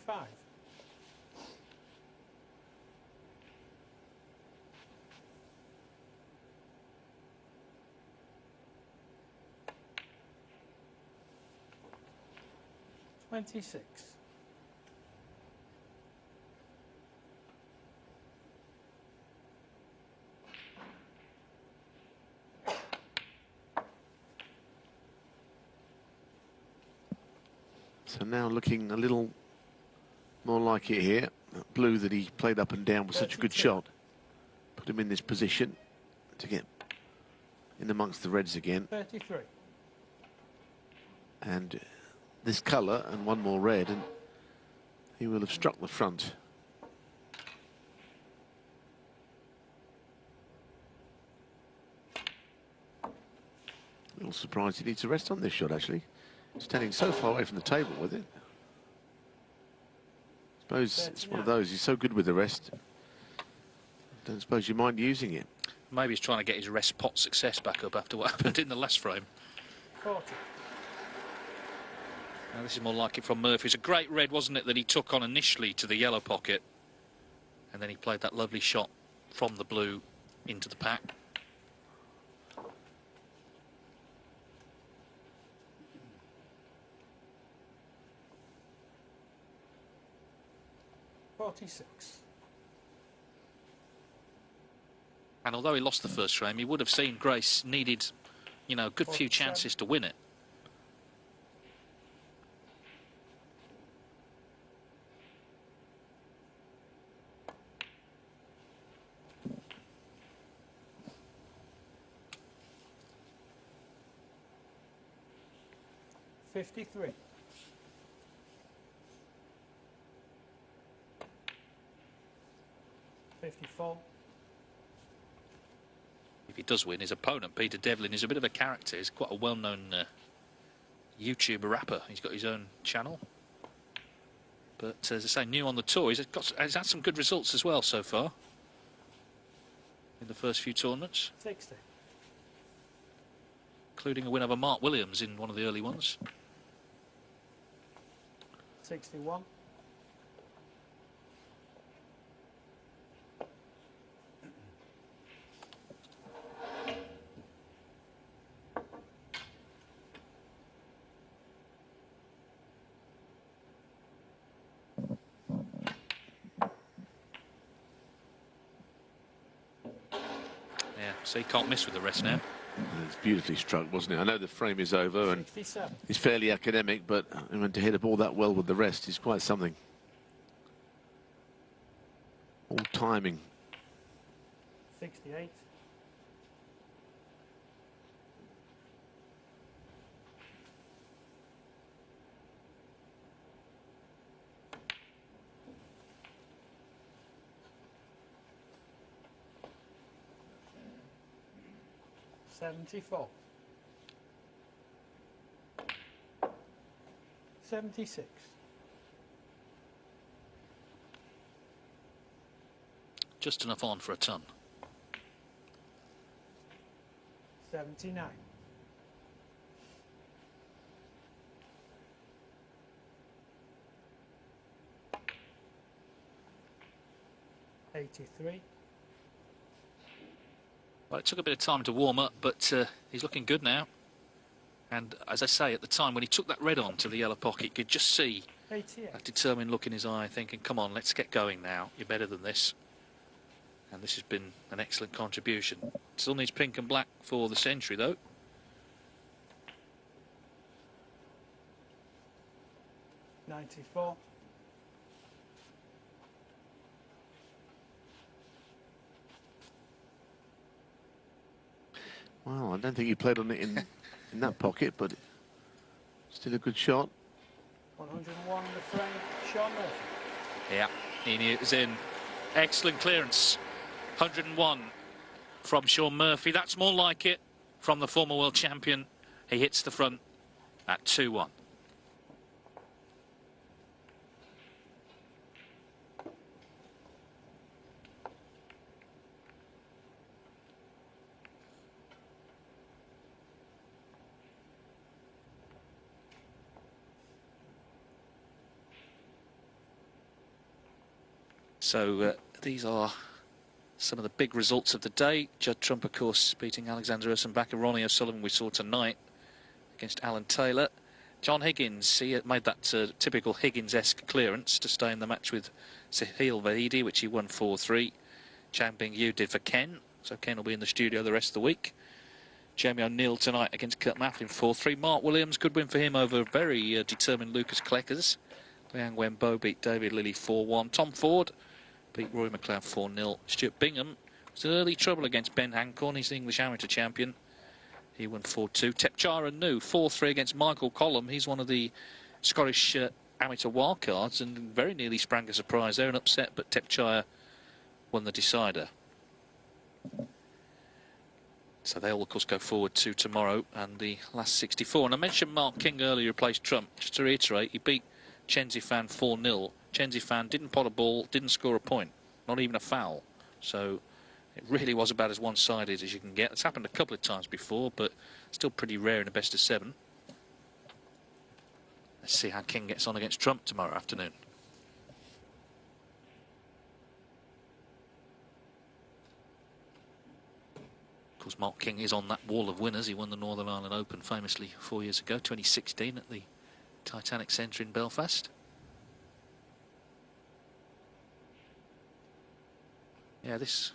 [SPEAKER 3] $26.
[SPEAKER 1] So now looking a little more like it here. That blue that he played up and down was such a good
[SPEAKER 3] 32.
[SPEAKER 1] shot. Put him in this position to get in amongst the reds again.
[SPEAKER 3] 33.
[SPEAKER 1] And this colour and one more red, and he will have struck the front. A little surprised he needs to rest on this shot, actually. Standing so far away from the table with it. I suppose it's one of those, he's so good with the rest. Don't suppose you mind using it.
[SPEAKER 2] Maybe he's trying to get his rest pot success back up after what happened in the last frame.
[SPEAKER 3] 40.
[SPEAKER 2] Now this is more like it from Murphy. It's a great red, wasn't it, that he took on initially to the yellow pocket. And then he played that lovely shot from the blue into the pack.
[SPEAKER 3] $46.
[SPEAKER 2] And although he lost the first frame, he would have seen Grace needed, you know, a good few
[SPEAKER 3] 47.
[SPEAKER 2] chances to win it.
[SPEAKER 3] $53. $54.
[SPEAKER 2] If he does win, his opponent, Peter Devlin, is a bit of a character. He's quite a well-known YouTube rapper. He's got his own channel. But as I say, new on the tour. He's had some good results as well so far in the first few tournaments,
[SPEAKER 3] 60.
[SPEAKER 2] including a win over Mark Williams in one of the early ones.
[SPEAKER 3] 61.
[SPEAKER 2] Yeah, so he can't miss with the rest now.
[SPEAKER 1] It's beautifully struck, wasn't it? I know the frame is over and
[SPEAKER 3] 67.
[SPEAKER 1] he's fairly academic, but to hit a ball that well with the rest is quite something. All timing.
[SPEAKER 3] 68. $74. 76.
[SPEAKER 2] Just enough on for a ton.
[SPEAKER 3] 79. 83.
[SPEAKER 2] Well, it took a bit of time to warm up, but he's looking good now. And as I say, at the time when he took that red on to the yellow pocket, you could just see
[SPEAKER 3] 88.
[SPEAKER 2] that determined look in his eye, thinking, come on, let's get going now. You're better than this. And this has been an excellent contribution. Still needs pink and black for the century, though.
[SPEAKER 3] '94.
[SPEAKER 1] Well, I don't think he played on it in that pocket, but still a good shot.
[SPEAKER 3] 101, the frame, Shaun Murphy.
[SPEAKER 2] Yeah, he knew it was in. Excellent clearance. 101 from Shaun Murphy. That's more like it from the former world champion. He hits the front at 2-1. So these are some of the big results of the day. Judd Trump, of course, beating Alexander Ursenbacher. Ronnie O'Sullivan we saw tonight against Alan Taylor. John Higgins, he made that typical Higgins-esque clearance to stay in the match with Sahil Vahidi, which he won 4-3. Chang Bing-Yu did for Ken, so Ken will be in the studio the rest of the week. Jamie O'Neill tonight against Kurt Mafflin 4-3. Mark Williams, good win for him over very determined Lucas Kleckers. Liang Wenbo beat David Lilly 4-1. Tom Ford beat Rory McLeod 4-0. Stuart Bingham was in early trouble against Ben Hancorn. He's the English amateur champion. He won 4-2. Tepchara Nu 4-3 against Michael Collum. He's one of the Scottish amateur wildcards and very nearly sprang a surprise there, an upset, but Tepchara won the decider. So they'll, of course, go forward to tomorrow and the last 64. And I mentioned Mark King earlier, who plays Trump. Just to reiterate, he beat Chen Zifan 4-0. Chen Zifan didn't pot a ball, didn't score a point, not even a foul. So it really was about as one-sided as you can get. It's happened a couple of times before, but still pretty rare in a best of 7. Let's see how King gets on against Trump tomorrow afternoon. Of course, Mark King is on that wall of winners. He won the Northern Ireland Open famously 4 years ago, 2016, at the Titanic Centre in Belfast. Yeah, this...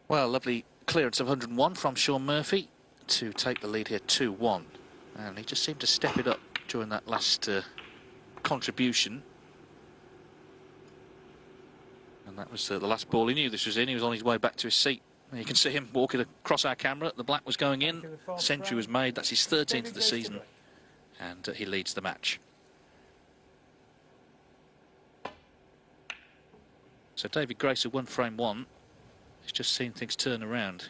[SPEAKER 2] Well, lovely clearance of 101 from Shaun Murphy to take the lead here 2-1. And he just seemed to step it up during that last contribution. And that was the last ball he knew this was in. He was on his way back to his seat. And you can see him walking across our camera. The black was going in. Century was made. That's his 13th of the season. And he leads the match. So David Grace, who won frame 1, he's just seen things turn around.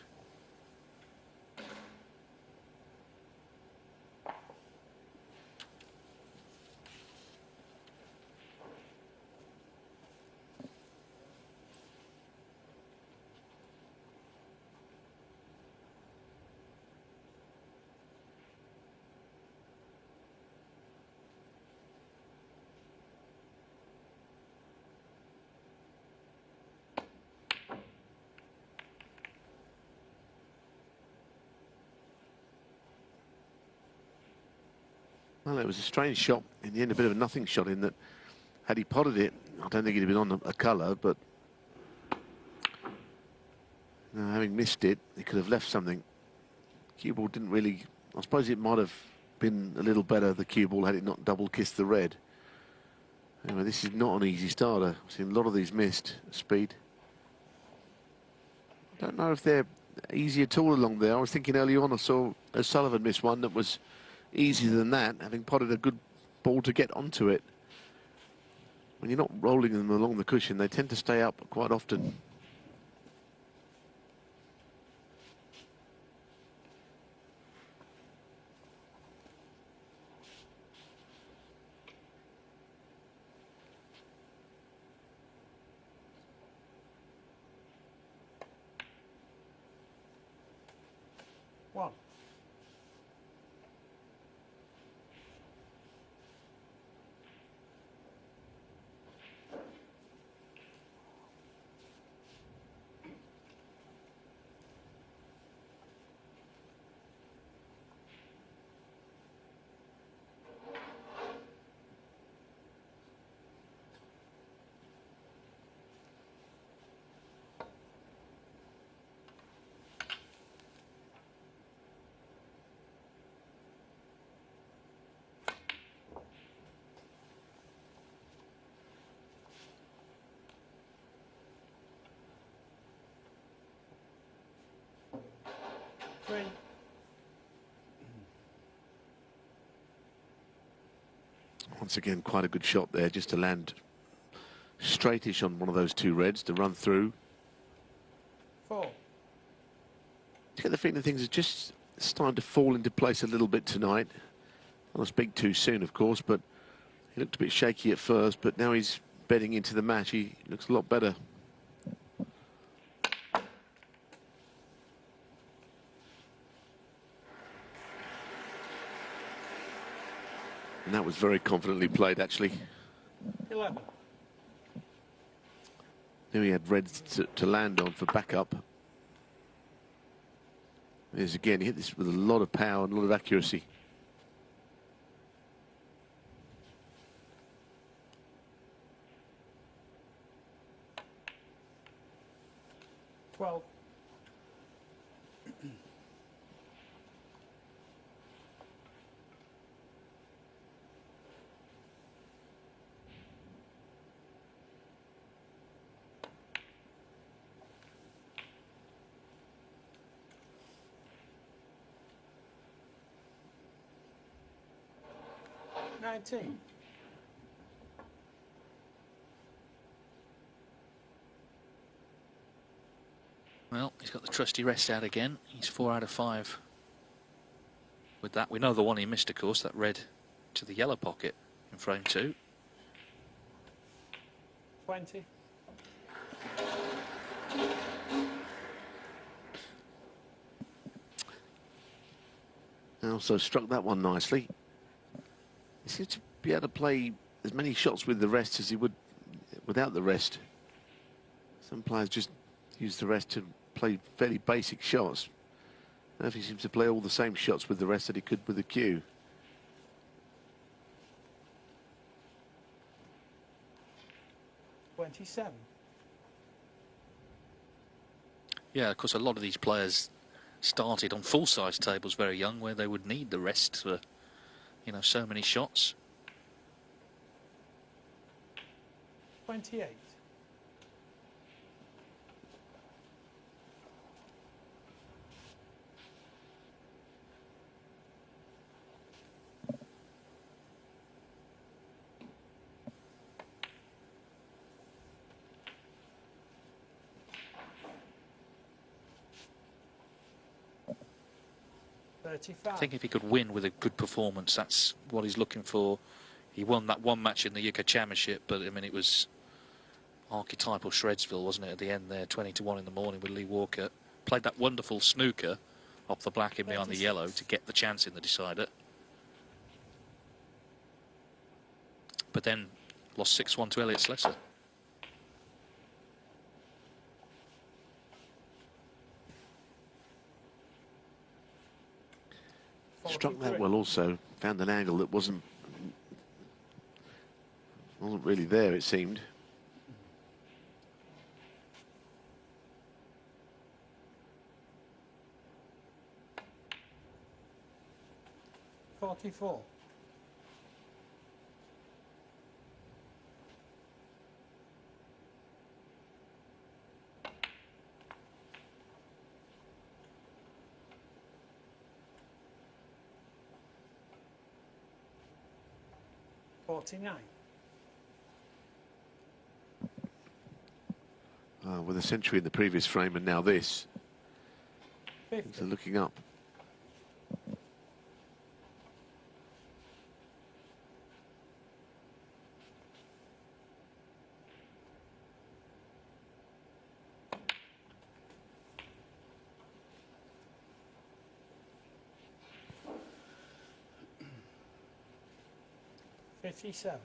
[SPEAKER 1] Well, it was a strange shot in the end, a bit of a nothing shot in that. Had he potted it, I don't think he'd have been on a colour, but having missed it, he could have left something. Cue ball didn't really... I suppose it might have been a little better, the cue ball, had it not double-kissed the red. Anyway, this is not an easy starter. I've seen a lot of these missed speed. I don't know if they're easy at all along there. I was thinking early on I saw O'Sullivan miss one that was easier than that, having potted a good ball to get onto it. When you're not rolling them along the cushion, they tend to stay up quite often.
[SPEAKER 3] 1. Three.
[SPEAKER 1] Once again, quite a good shot there, just to land straightish on one of those two reds to run through.
[SPEAKER 3] 4.
[SPEAKER 1] You get the feeling things are just starting to fall into place a little bit tonight. I don't speak too soon, of course, but he looked a bit shaky at first, but now he's bedding into the match. He looks a lot better. And that was very confidently played, actually.
[SPEAKER 3] 11.
[SPEAKER 1] Knew he had reds to land on for backup. There's again, he hit this with a lot of power and a lot of accuracy.
[SPEAKER 3] Twelve. $19.
[SPEAKER 2] Well, he's got the trusty rest out again. He's 4 out of 5. With that, we know the one he missed, of course, that red to the yellow pocket in frame 2.
[SPEAKER 3] 20.
[SPEAKER 1] And also struck that one nicely. He seems to be able to play as many shots with the rest as he would without the rest. Some players just use the rest to play fairly basic shots. Murphy seems to play all the same shots with the rest that he could with the cue.
[SPEAKER 3] $27.
[SPEAKER 2] Yeah, of course, a lot of these players started on full-size tables very young, where they would need the rest for, you know, so many shots.
[SPEAKER 3] 28.
[SPEAKER 2] I think if he could win with a good performance, that's what he's looking for. He won that one match in the UK Championship, but I mean, it was archetypal Shredsville, wasn't it, at the end there, 20-1 in the morning with Lee Walker. Played that wonderful snooker off the black and behind the yellow to get the chance in the decider. But then lost 6-1 to Elliot Slessor.
[SPEAKER 1] Struck that well also. Found an angle that wasn't really there, it seemed.
[SPEAKER 3] $44. $49.
[SPEAKER 1] With a century in the previous frame and now this.
[SPEAKER 3] 50.
[SPEAKER 1] So looking up.
[SPEAKER 3] 57.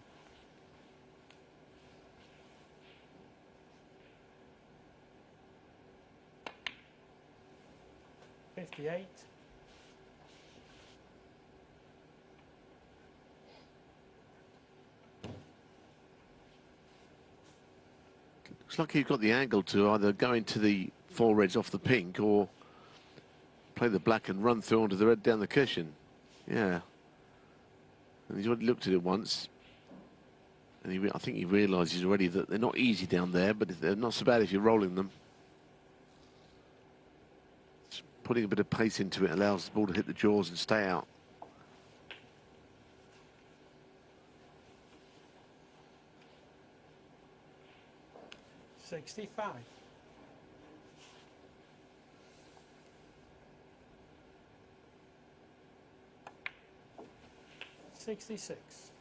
[SPEAKER 3] 58.
[SPEAKER 1] 'Looks like he's got the angle to either go into the 4 reds off the pink or play the black and run through onto the red down the cushion. Yeah. And he's already looked at it once. And I think he realises already that they're not easy down there, but they're not so bad if you're rolling them. Just putting a bit of pace into it allows the ball to hit the jaws and stay out.
[SPEAKER 3] $65. 66.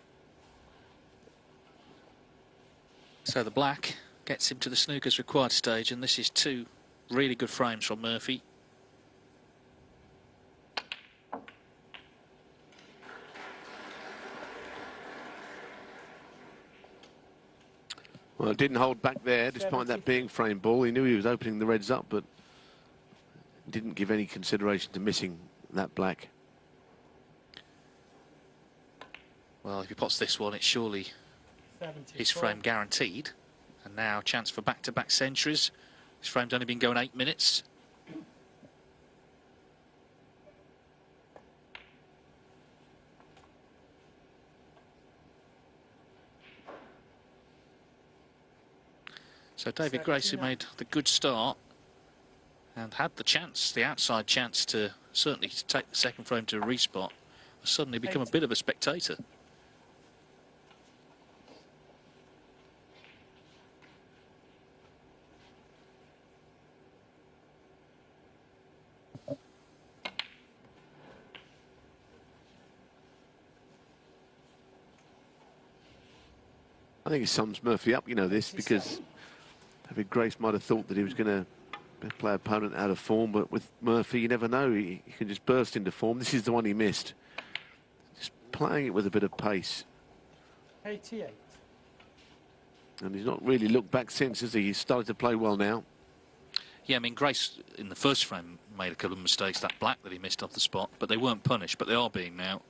[SPEAKER 2] So the black gets him to the snooker's required stage, and this is 2 really good frames from Murphy.
[SPEAKER 1] Well, it didn't hold back there, despite that being frame ball. He knew he was opening the reds up, but didn't give any consideration to missing that black.
[SPEAKER 2] Well, if he pots this one, it's surely
[SPEAKER 3] 74.
[SPEAKER 2] his frame guaranteed. And now chance for back-to-back centuries. This frame's only been going 8 minutes. So David Grace, who made the good start and had the chance, the outside chance to certainly take the second frame to a respot, has suddenly become a bit of a spectator.
[SPEAKER 1] I think it sums Murphy up, you know, this, because David Grace might have thought that he was going to play opponent out of form, but with Murphy, you never know. He can just burst into form. This is the one he missed. Just playing it with a bit of pace.
[SPEAKER 3] 88.
[SPEAKER 1] And he's not really looked back since, has he? He's started to play well now.
[SPEAKER 2] Yeah, I mean, Grace in the first frame made a couple of mistakes, that black that he missed off the spot, but they weren't punished, but they are being now.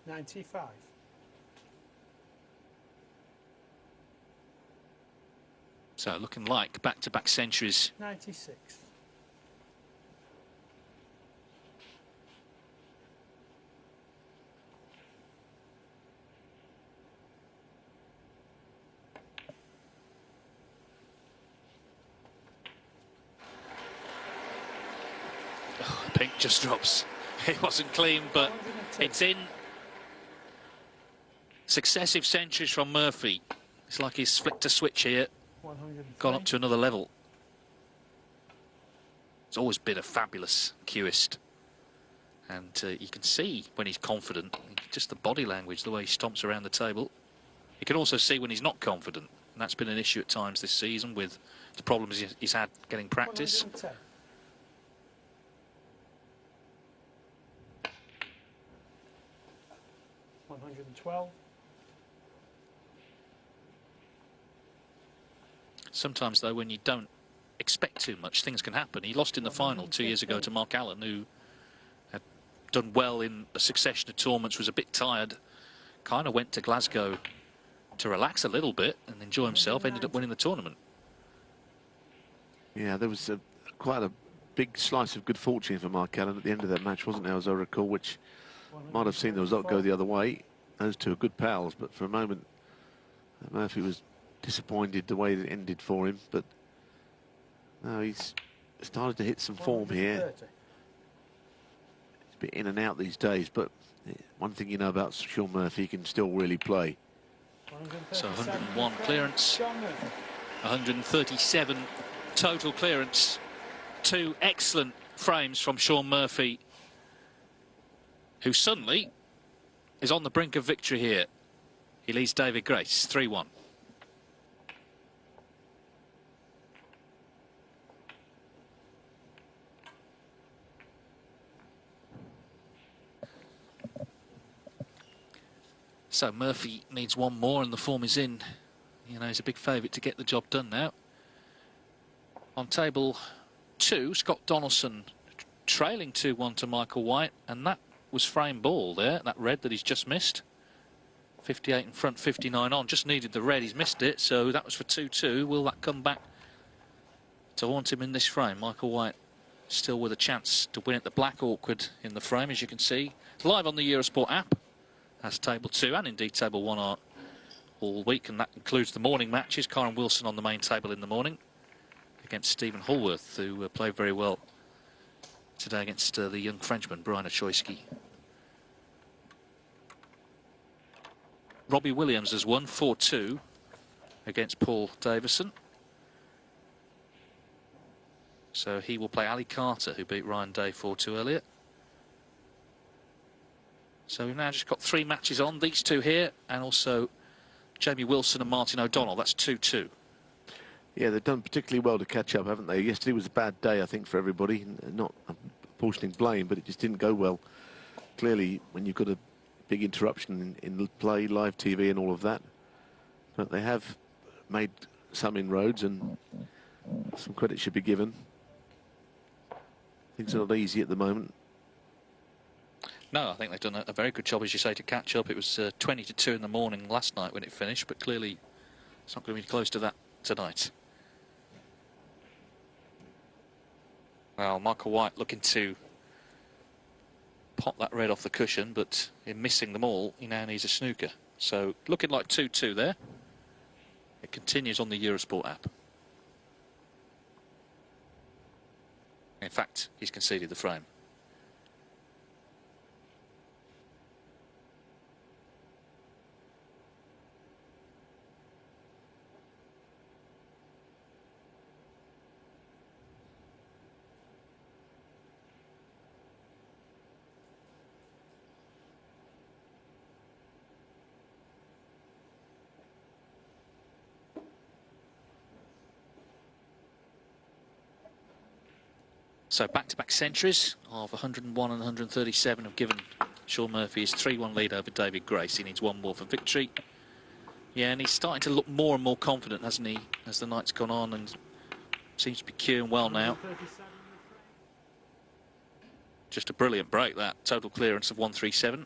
[SPEAKER 3] 95.
[SPEAKER 2] So looking like back-to-back centuries.
[SPEAKER 3] 96.
[SPEAKER 2] Oh, pink just drops. It wasn't clean, but it's in. Successive centuries from Murphy. It's like he's flicked a switch here, gone up to another level. It's always been a fabulous cueist. And you can see when he's confident, just the body language, the way he stomps around the table. You can also see when he's not confident. And that's been an issue at times this season with the problems he's had getting practice.
[SPEAKER 3] 110. $112.
[SPEAKER 2] Sometimes, though, when you don't expect too much, things can happen. He lost in the final 2 years ago to Mark Allen, who had done well in a succession of tournaments, was a bit tired, kind of went to Glasgow to relax a little bit and enjoy himself, ended up winning the tournament.
[SPEAKER 1] Yeah, there was quite a big slice of good fortune for Mark Allen at the end of that match, wasn't there, as I recall, which might have seen the result go the other way. Those two are good pals, but for a moment, Murphy was disappointed the way it ended for him, but no, he's started to hit some form here. He's a bit in and out these days, but one thing you know about Shaun Murphy, he can still really play.
[SPEAKER 2] So 101 clearance, 137 total clearance. 2 excellent frames from Shaun Murphy, who suddenly is on the brink of victory here. He leads David Grace 3-1. So Murphy needs one more and the form is in. You know, he's a big favourite to get the job done now. On table 2, Scott Donaldson trailing 2-1 to Michael White, and that was frame ball there, that red that he's just missed. 58 in front, 59 on, just needed the red, he's missed it, so that was for 2-2. Will that come back to haunt him in this frame? Michael White still with a chance to win it. The black awkward in the frame, as you can see. It's live on the Eurosport app, as table 2 and indeed table 1 are all week, and that includes the morning matches. Kyron Wilson on the main table in the morning against Stephen Hallworth, who played very well today against the young Frenchman, Brian Ochoyski. Robbie Williams has won 4-2 against Paul Davison. So he will play Ali Carter, who beat Ryan Day 4-2 earlier. So we've now just got 3 matches on, these 2 here, and also Jamie Wilson and Martin O'Donnell. That's 2-2.
[SPEAKER 1] Yeah, they've done particularly well to catch up, haven't they? Yesterday was a bad day, I think, for everybody. Not apportioning blame, but it just didn't go well. Clearly, when you've got a big interruption in play, live TV and all of that. But they have made some inroads, and some credit should be given. Things are not easy at the moment.
[SPEAKER 2] No, I think they've done a very good job, as you say, to catch up. It was 20-2 in the morning last night when it finished, but clearly it's not going to be close to that tonight. Well, Michael White looking to pop that red off the cushion, but in missing them all, he now needs a snooker. So looking like 2-2 there. It continues on the Eurosport app. In fact, he's conceded the frame. So back-to-back centuries of 101 and 137 have given Shaun Murphy his 3-1 lead over David Grace. He needs one more for victory. Yeah, and he's starting to look more and more confident, hasn't he, as the night's gone on, and seems to be cueing well now. Just a brilliant break, that. Total clearance of 137.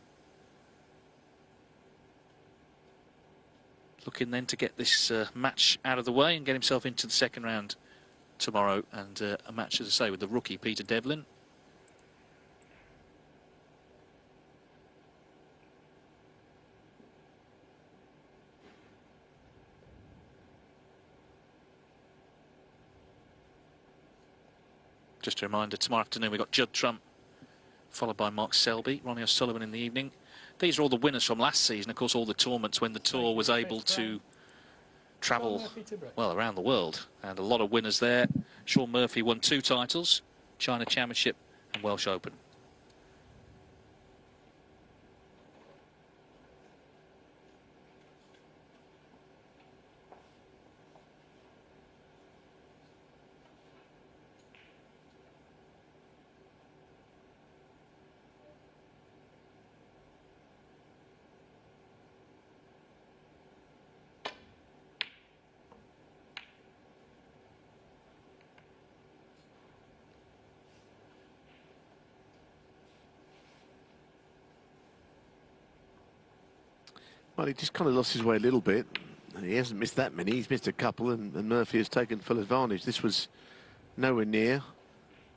[SPEAKER 2] Looking then to get this match out of the way and get himself into the second round tomorrow, and a match, as I say, with the rookie Peter Devlin. Just a reminder, tomorrow afternoon we've got Judd Trump, followed by Mark Selby, Ronnie O'Sullivan in the evening. These are all the winners from last season, of course, all the tournaments when the tour was able to travel, well, around the world, and a lot of winners there. Shaun Murphy won 2 titles, China Championship and Welsh Open.
[SPEAKER 1] Well, he just kind of lost his way a little bit. He hasn't missed that many. He's missed a couple, and Murphy has taken full advantage. This was nowhere near.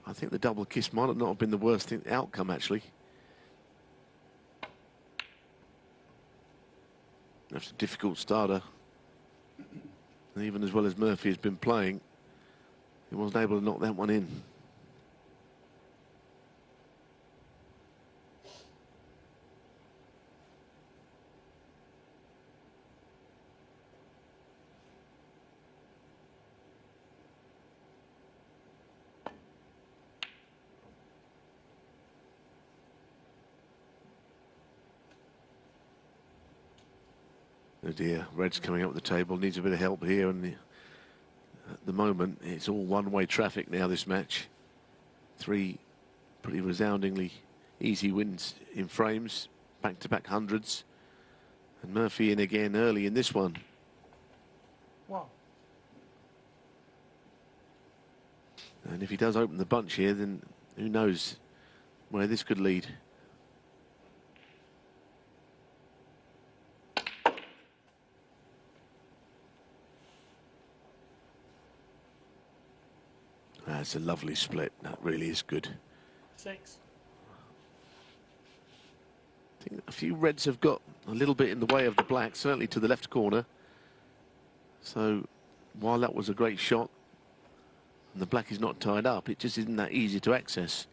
[SPEAKER 1] I think the double kiss might not have been the worst outcome, actually. That's a difficult starter. And even as well as Murphy has been playing, he wasn't able to knock that one in. Oh dear, Red's coming up the table, needs a bit of help here, and at the moment it's all one-way traffic now, this match. 3 pretty resoundingly easy wins in frames, back-to-back hundreds, And Murphy in again early in this one.
[SPEAKER 3] 1.
[SPEAKER 1] And if he does open the bunch here, then who knows where this could lead. That's a lovely split. That really is good.
[SPEAKER 3] 6.
[SPEAKER 1] I think a few reds have got a little bit in the way of the black, certainly to the left corner. So while that was a great shot and the black is not tied up, it just isn't that easy to access.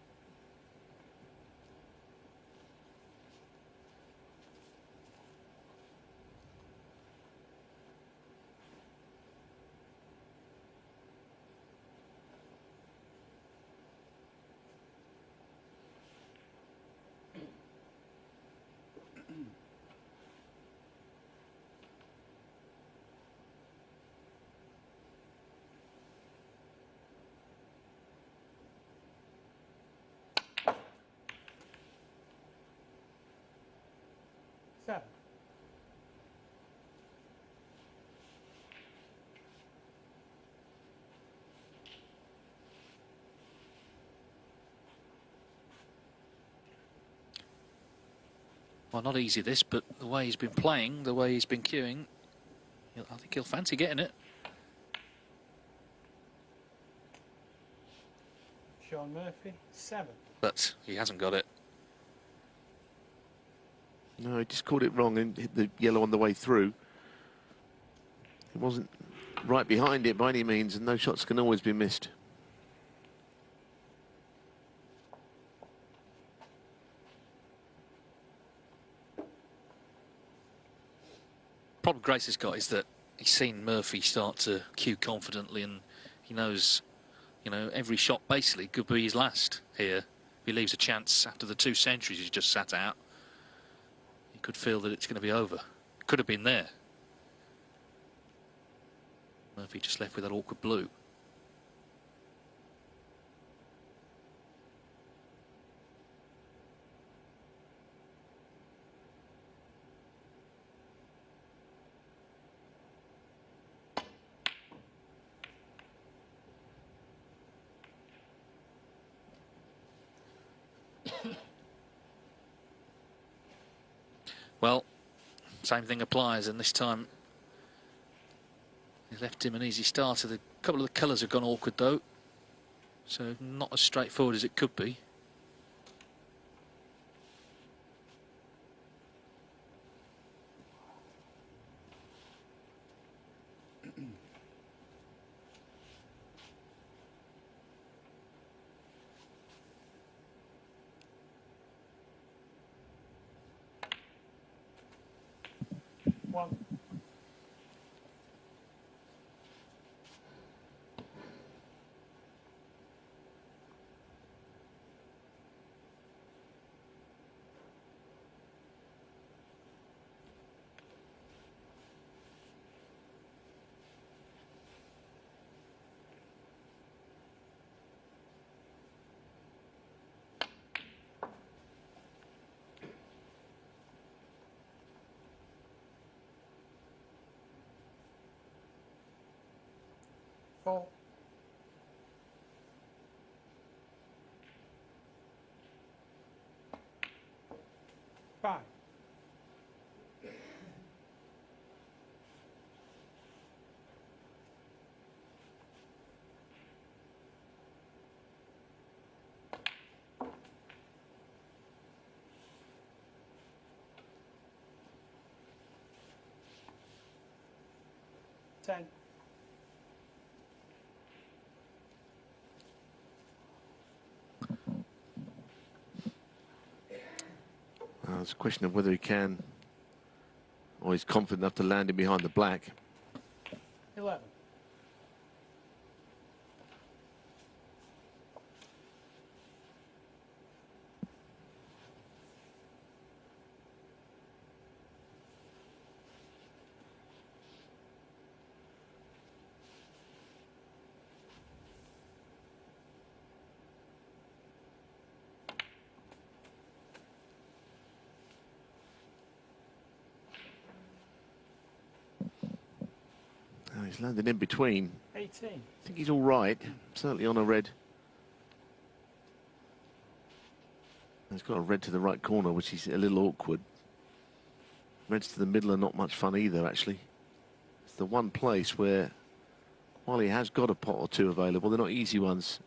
[SPEAKER 3] Seven.
[SPEAKER 2] Well, not easy this, but the way he's been playing, the way he's been queuing, I think he'll fancy getting it.
[SPEAKER 3] Shaun Murphy, 7.
[SPEAKER 2] But he hasn't got it.
[SPEAKER 1] No, he just caught it wrong and hit the yellow on the way through. It wasn't right behind it by any means, and those shots can always be missed.
[SPEAKER 2] Problem Grace has got is that he's seen Murphy start to cue confidently, and he knows, you know, every shot basically could be his last here. If he leaves a chance after the 2 centuries he's just sat out, he could feel that it's going to be over. Could have been there. Murphy just left with that awkward blue. Well, same thing applies, and this time he left him an easy starter. A couple of the colours have gone awkward though, so not as straightforward as it could be.
[SPEAKER 3] One. Four. Five. Ten.
[SPEAKER 1] It's a question of whether he can, or he's confident enough to land in behind the black.
[SPEAKER 3] 11.
[SPEAKER 1] He's landed in between.
[SPEAKER 3] 18.
[SPEAKER 1] I think he's all right. Certainly on a red. He's got a red to the right corner, which is a little awkward. Reds to the middle are not much fun either, actually. It's the one place where, while he has got a pot or two available, they're not easy ones.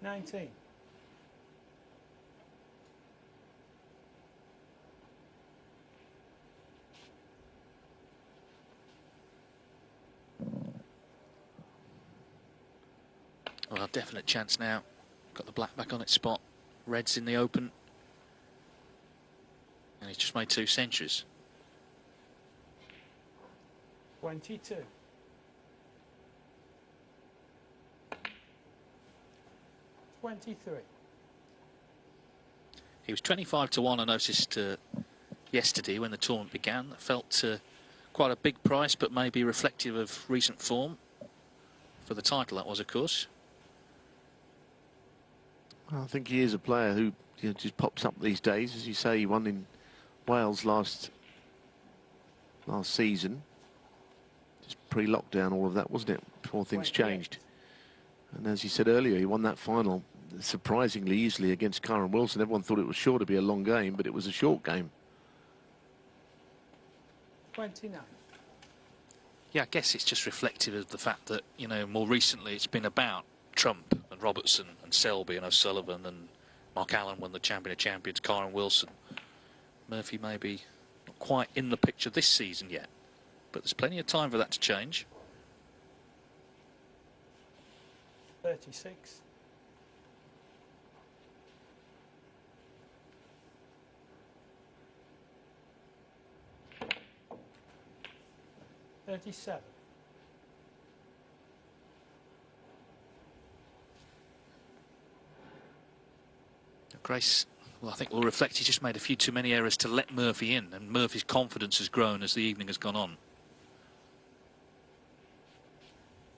[SPEAKER 3] $19.
[SPEAKER 2] Well, a definite chance now. Got the black back on its spot. Red's in the open. And he's just made 2 centuries.
[SPEAKER 3] 22. $23.
[SPEAKER 2] He was 25 to 1, I noticed yesterday when the tournament began. Felt quite a big price, but maybe reflective of recent form. For the title, that was, of course.
[SPEAKER 1] Well, I think he is a player who just pops up these days. As you say, he won in Wales last season. Just pre-lockdown, all of that, wasn't it? Before things changed. And as you said earlier, he won that final surprisingly easily against Karen Wilson. Everyone thought it was sure to be a long game, but it was a short game.
[SPEAKER 3] 29.
[SPEAKER 2] Yeah, I guess it's just reflective of the fact that, you know, more recently it's been about Trump and Robertson and Selby and O'Sullivan, and Mark Allen won the Champion of Champions, Karen Wilson. Murphy maybe not quite in the picture this season yet, but there's plenty of time for that to change.
[SPEAKER 3] 36. $37.
[SPEAKER 2] Grace, well, I think will reflect he's just made a few too many errors to let Murphy in, and Murphy's confidence has grown as the evening has gone on.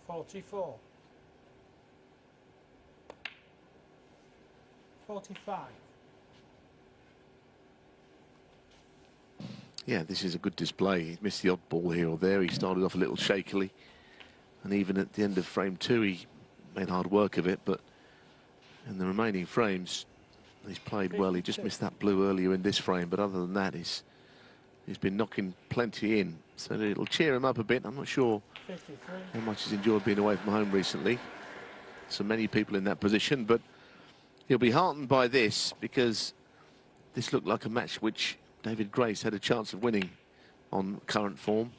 [SPEAKER 3] 44. 45.
[SPEAKER 1] Yeah, this is a good display. He missed the odd ball here or there. He started off a little shakily. And even at the end of frame 2, he made hard work of it. But in the remaining frames, he's played well. He just missed that blue earlier in this frame. But other than that, he's been knocking plenty in. So it'll cheer him up a bit. I'm not sure
[SPEAKER 3] 53.
[SPEAKER 1] how much he's enjoyed being away from home recently. So many people in that position. But he'll be heartened by this, because this looked like a match which David Grace had a chance of winning on current form.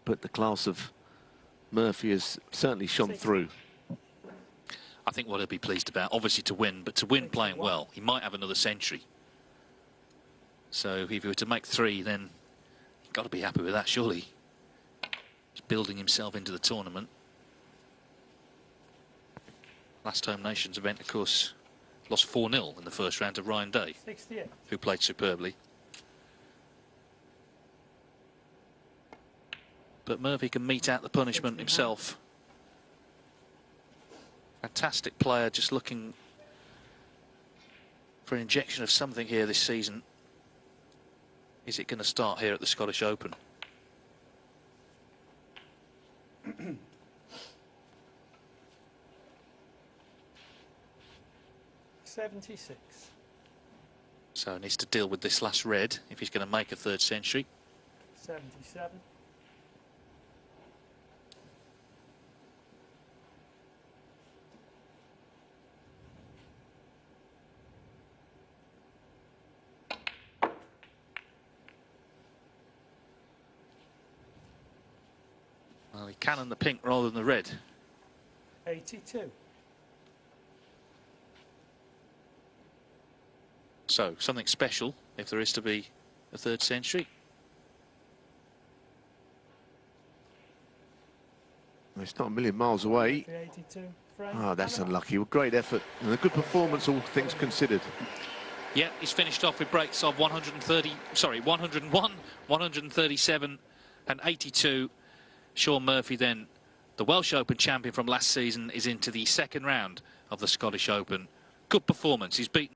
[SPEAKER 1] But the class of Murphy has certainly shone through.
[SPEAKER 2] I think what he'll be pleased about, obviously to win, but to win playing well, he might have another century. So if he were to make 3, then you've got to be happy with that, surely. He's building himself into the tournament. Last home nations event, of course, lost 4-0 in the first round to Ryan Day,
[SPEAKER 3] 68.
[SPEAKER 2] who played superbly. But Murphy can mete out the punishment himself. Fantastic player, just looking for an injection of something here this season. Is it going to start here at the Scottish Open?
[SPEAKER 3] 76.
[SPEAKER 2] So he needs to deal with this last red if he's going to make a 3rd century.
[SPEAKER 3] 77.
[SPEAKER 2] Well, he cannoned the pink rather than the red.
[SPEAKER 3] 82.
[SPEAKER 2] So, something special if there is to be a 3rd century.
[SPEAKER 1] It's not a million miles away.
[SPEAKER 3] 82.
[SPEAKER 1] Ah, that's unlucky. Well, great effort and a good performance, all things considered.
[SPEAKER 2] Yeah, he's finished off with breaks of 101, 137 and 82. Shaun Murphy then, the Welsh Open champion from last season, is into the 2nd round of the Scottish Open. Good performance. He's beaten